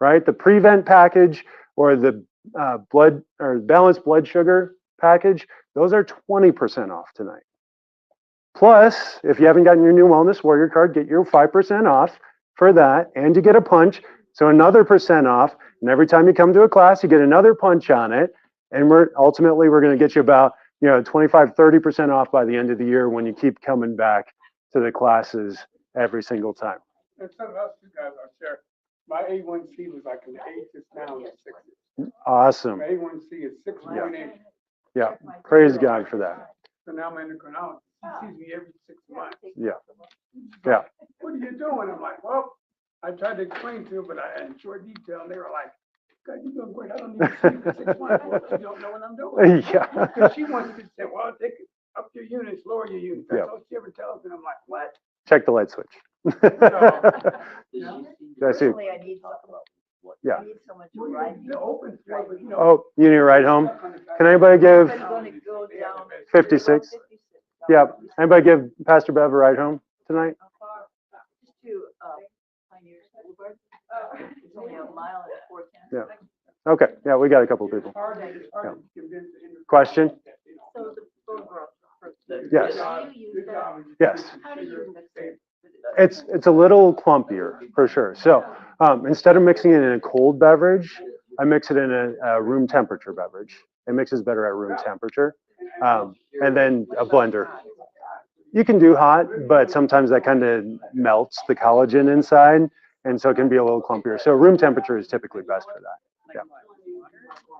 right, the prevent package or the blood or balanced blood sugar package, those are 20% off tonight. Plus, if you haven't gotten your new Wellness Warrior card, get your 5% off for that, and you get a punch, so another % off. And every time you come to a class, you get another punch on it. And we're going to get you about 25, 30% off by the end of the year when you keep coming back to the classes every single time. And something else you guys I'll share. My A1C was like in the 8s, it's now in the 6s. Awesome. My A1C is 6.8. Yeah. Praise God for that. So now my endocrinologist, he sees me every 6 months. Yeah. Yeah. What are you doing? I'm like, well, I tried to explain to him, but in short detail, and they were like, God, you're doing great. I don't need to see you for 6 months. Well, you don't know what I'm doing. Yeah. Because she wants me to say, well, take it up your units, lower your units. That's Yeah. all she ever tells me. I'm like, what? Check the light switch. I see. Personally, I need supplement. Yeah. I need someone to ride me. The open floor, but you know. Oh, you need a ride home? Can anybody give I'm gonna go down. 56? Yeah. Anybody give Pastor Bev a ride home tonight? Just to, Pioneer Boulevard. It's only a mile and 4 tenths. Yeah. Okay. Yeah, we got a couple people. Yeah. Question? So the bone growth. For Yes. Do you use that? Yes. How do you mix it? It's a little clumpier for sure. So instead of mixing it in a cold beverage, I mix it in a room temperature beverage. It mixes better at room temperature. And then a blender. You can do hot, but sometimes that kind of melts the collagen inside, and so it can be a little clumpier. So room temperature is typically best for that. Yeah.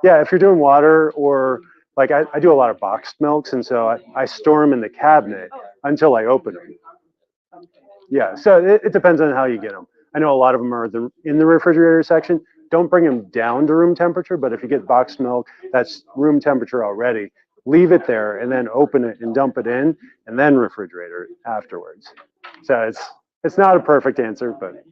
Yeah, if you're doing water or like I do a lot of boxed milks, and so I store them in the cabinet until I open them. Yeah, so it depends on how you get them. I know a lot of them are in the refrigerator section. Don't bring them down to room temperature, but if you get boxed milk, that's room temperature already. Leave it there and then open it and dump it in and then refrigerator afterwards. So it's not a perfect answer, but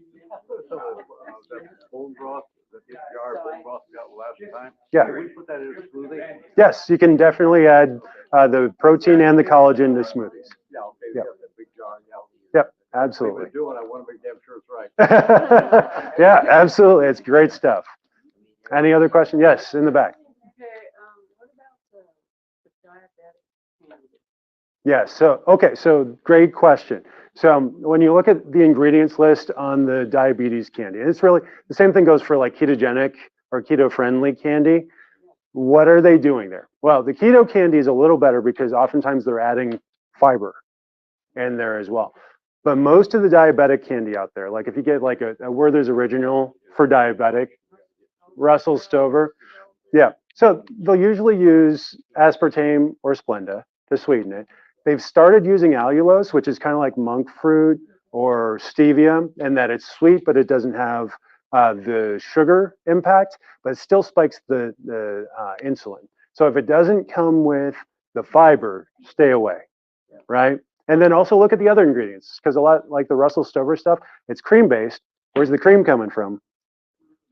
Bone broth, the jar of bone broth we got last time. yeah. Can we put that in a smoothie? Yes, you can definitely add the protein and the collagen to smoothies. Yeah, okay, we Yep. got that big jar, yeah. Yep, If we absolutely. do it, I want to make damn sure it's right. Yeah, absolutely. It's great stuff. Any other question? Yes, in the back. Okay, what about the diabetic candidate? Yeah, so great question. So when you look at the ingredients list on the diabetes candy, and it's really the same thing goes for like ketogenic or keto-friendly candy. What are they doing there? Well, the keto candy is a little better because oftentimes they're adding fiber in there as well. But most of the diabetic candy out there, like if you get like a Werther's Original for diabetic, Russell Stover, yeah. So they'll usually use aspartame or Splenda to sweeten it. They've started using allulose, which is kind of like monk fruit or stevia, in that it's sweet, but it doesn't have the sugar impact, but it still spikes the insulin. So if it doesn't come with the fiber, stay away, right? And then also look at the other ingredients, because a lot like the Russell Stover stuff, it's cream-based. Where's the cream coming from?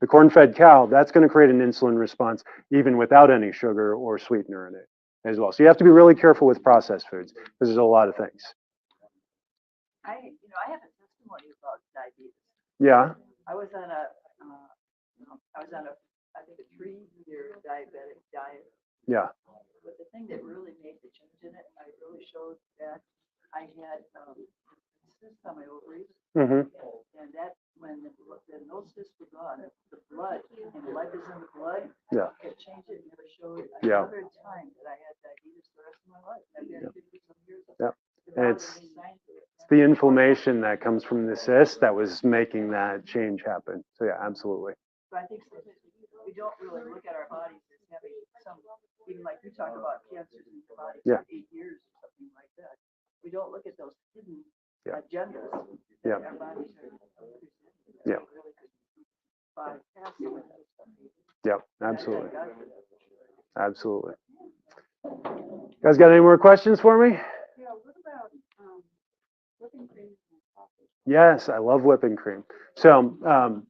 The corn-fed cow. That's going to create an insulin response even without any sugar or sweetener in it as well. So you have to be really careful with processed foods because there's a lot of things. I have a testimony about diabetes. Yeah. I was on I think a 3-year diabetic diet. Yeah. But the thing that really made the change in it, I really showed that I had cysts on my ovaries, Mm-hmm. and that when those cysts were gone, the blood and the life is in the blood. Yeah. It changed it. Never showed Yeah. another time that I had diabetes the rest of my life. I've been 50-some years. Yeah. without It's- any signs of it. It's the inflammation that comes from the cyst that was making that change happen. So yeah, absolutely. So I think sometimes we don't really look at our bodies as having some, even like you talk about cancers in your body Yeah. for 8 years or something like that. We don't look at those hidden Yeah. agendas Yeah. that our bodies are presenting. Yeah. We really could bypass some of that stuff. Yeah, And I absolutely. thank God for that. Absolutely. You guys got any more questions for me? Yeah, what about, whipping cream and coffee? Yes, I love whipping cream. So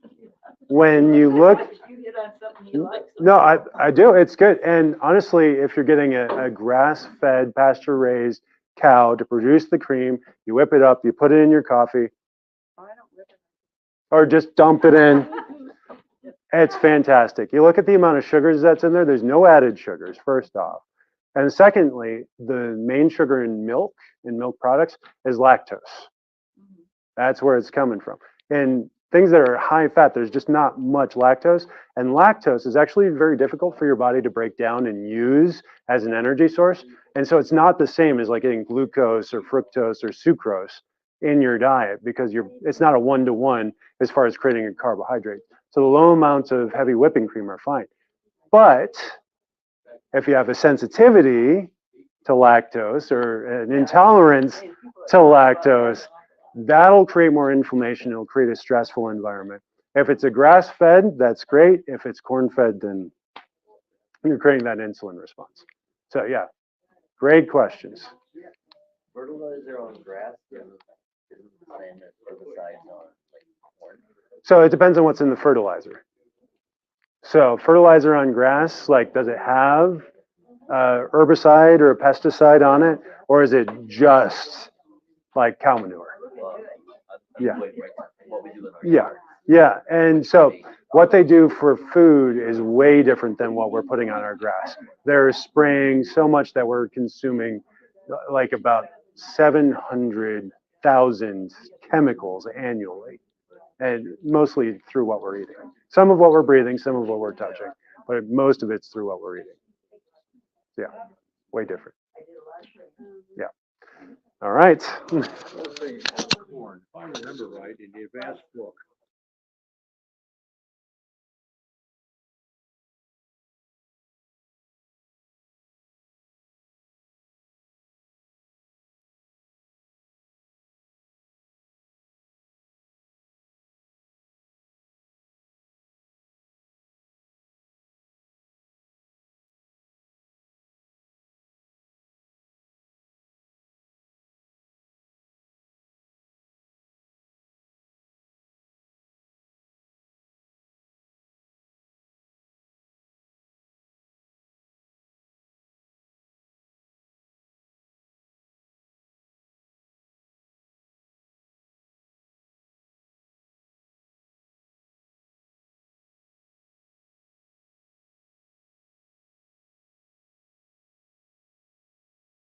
when you look, You hit on something he likes. no, I do. It's good. And honestly, if you're getting a grass-fed, pasture-raised cow to produce the cream, you whip it up, you put it in your coffee, Oh, I don't whip it. or just dump it in. It's fantastic. You look at the amount of sugars that's in there, there's no added sugars, first off. And secondly, the main sugar in milk products is lactose. That's where it's coming from. And things that are high fat, there's just not much lactose. And lactose is actually very difficult for your body to break down and use as an energy source. And so it's not the same as like getting glucose or fructose or sucrose in your diet because it's not a one-to-one as far as creating a carbohydrate. So the low amounts of heavy whipping cream are fine. But if you have a sensitivity to lactose or an intolerance to lactose, that'll create more inflammation. It'll create a stressful environment. If it's a grass-fed, that's great. If it's corn-fed, then you're creating that insulin response. So yeah, great questions. Fertilizer on grass isn't the same as herbicides on like corn. So it depends on what's in the fertilizer. So fertilizer on grass, like does it have herbicide or a pesticide on it, or is it just like cow manure? Well, Yeah. What we do in our Yeah, yard. yeah. And so what they do for food is way different than what we're putting on our grass. They're spraying so much that we're consuming like about 700,000 chemicals annually, and mostly through what we're eating. Some of what we're breathing, some of what we're touching, but most of it's through what we're eating. Yeah, way different. Yeah. All right. Corn, if I remember right, in the advanced book,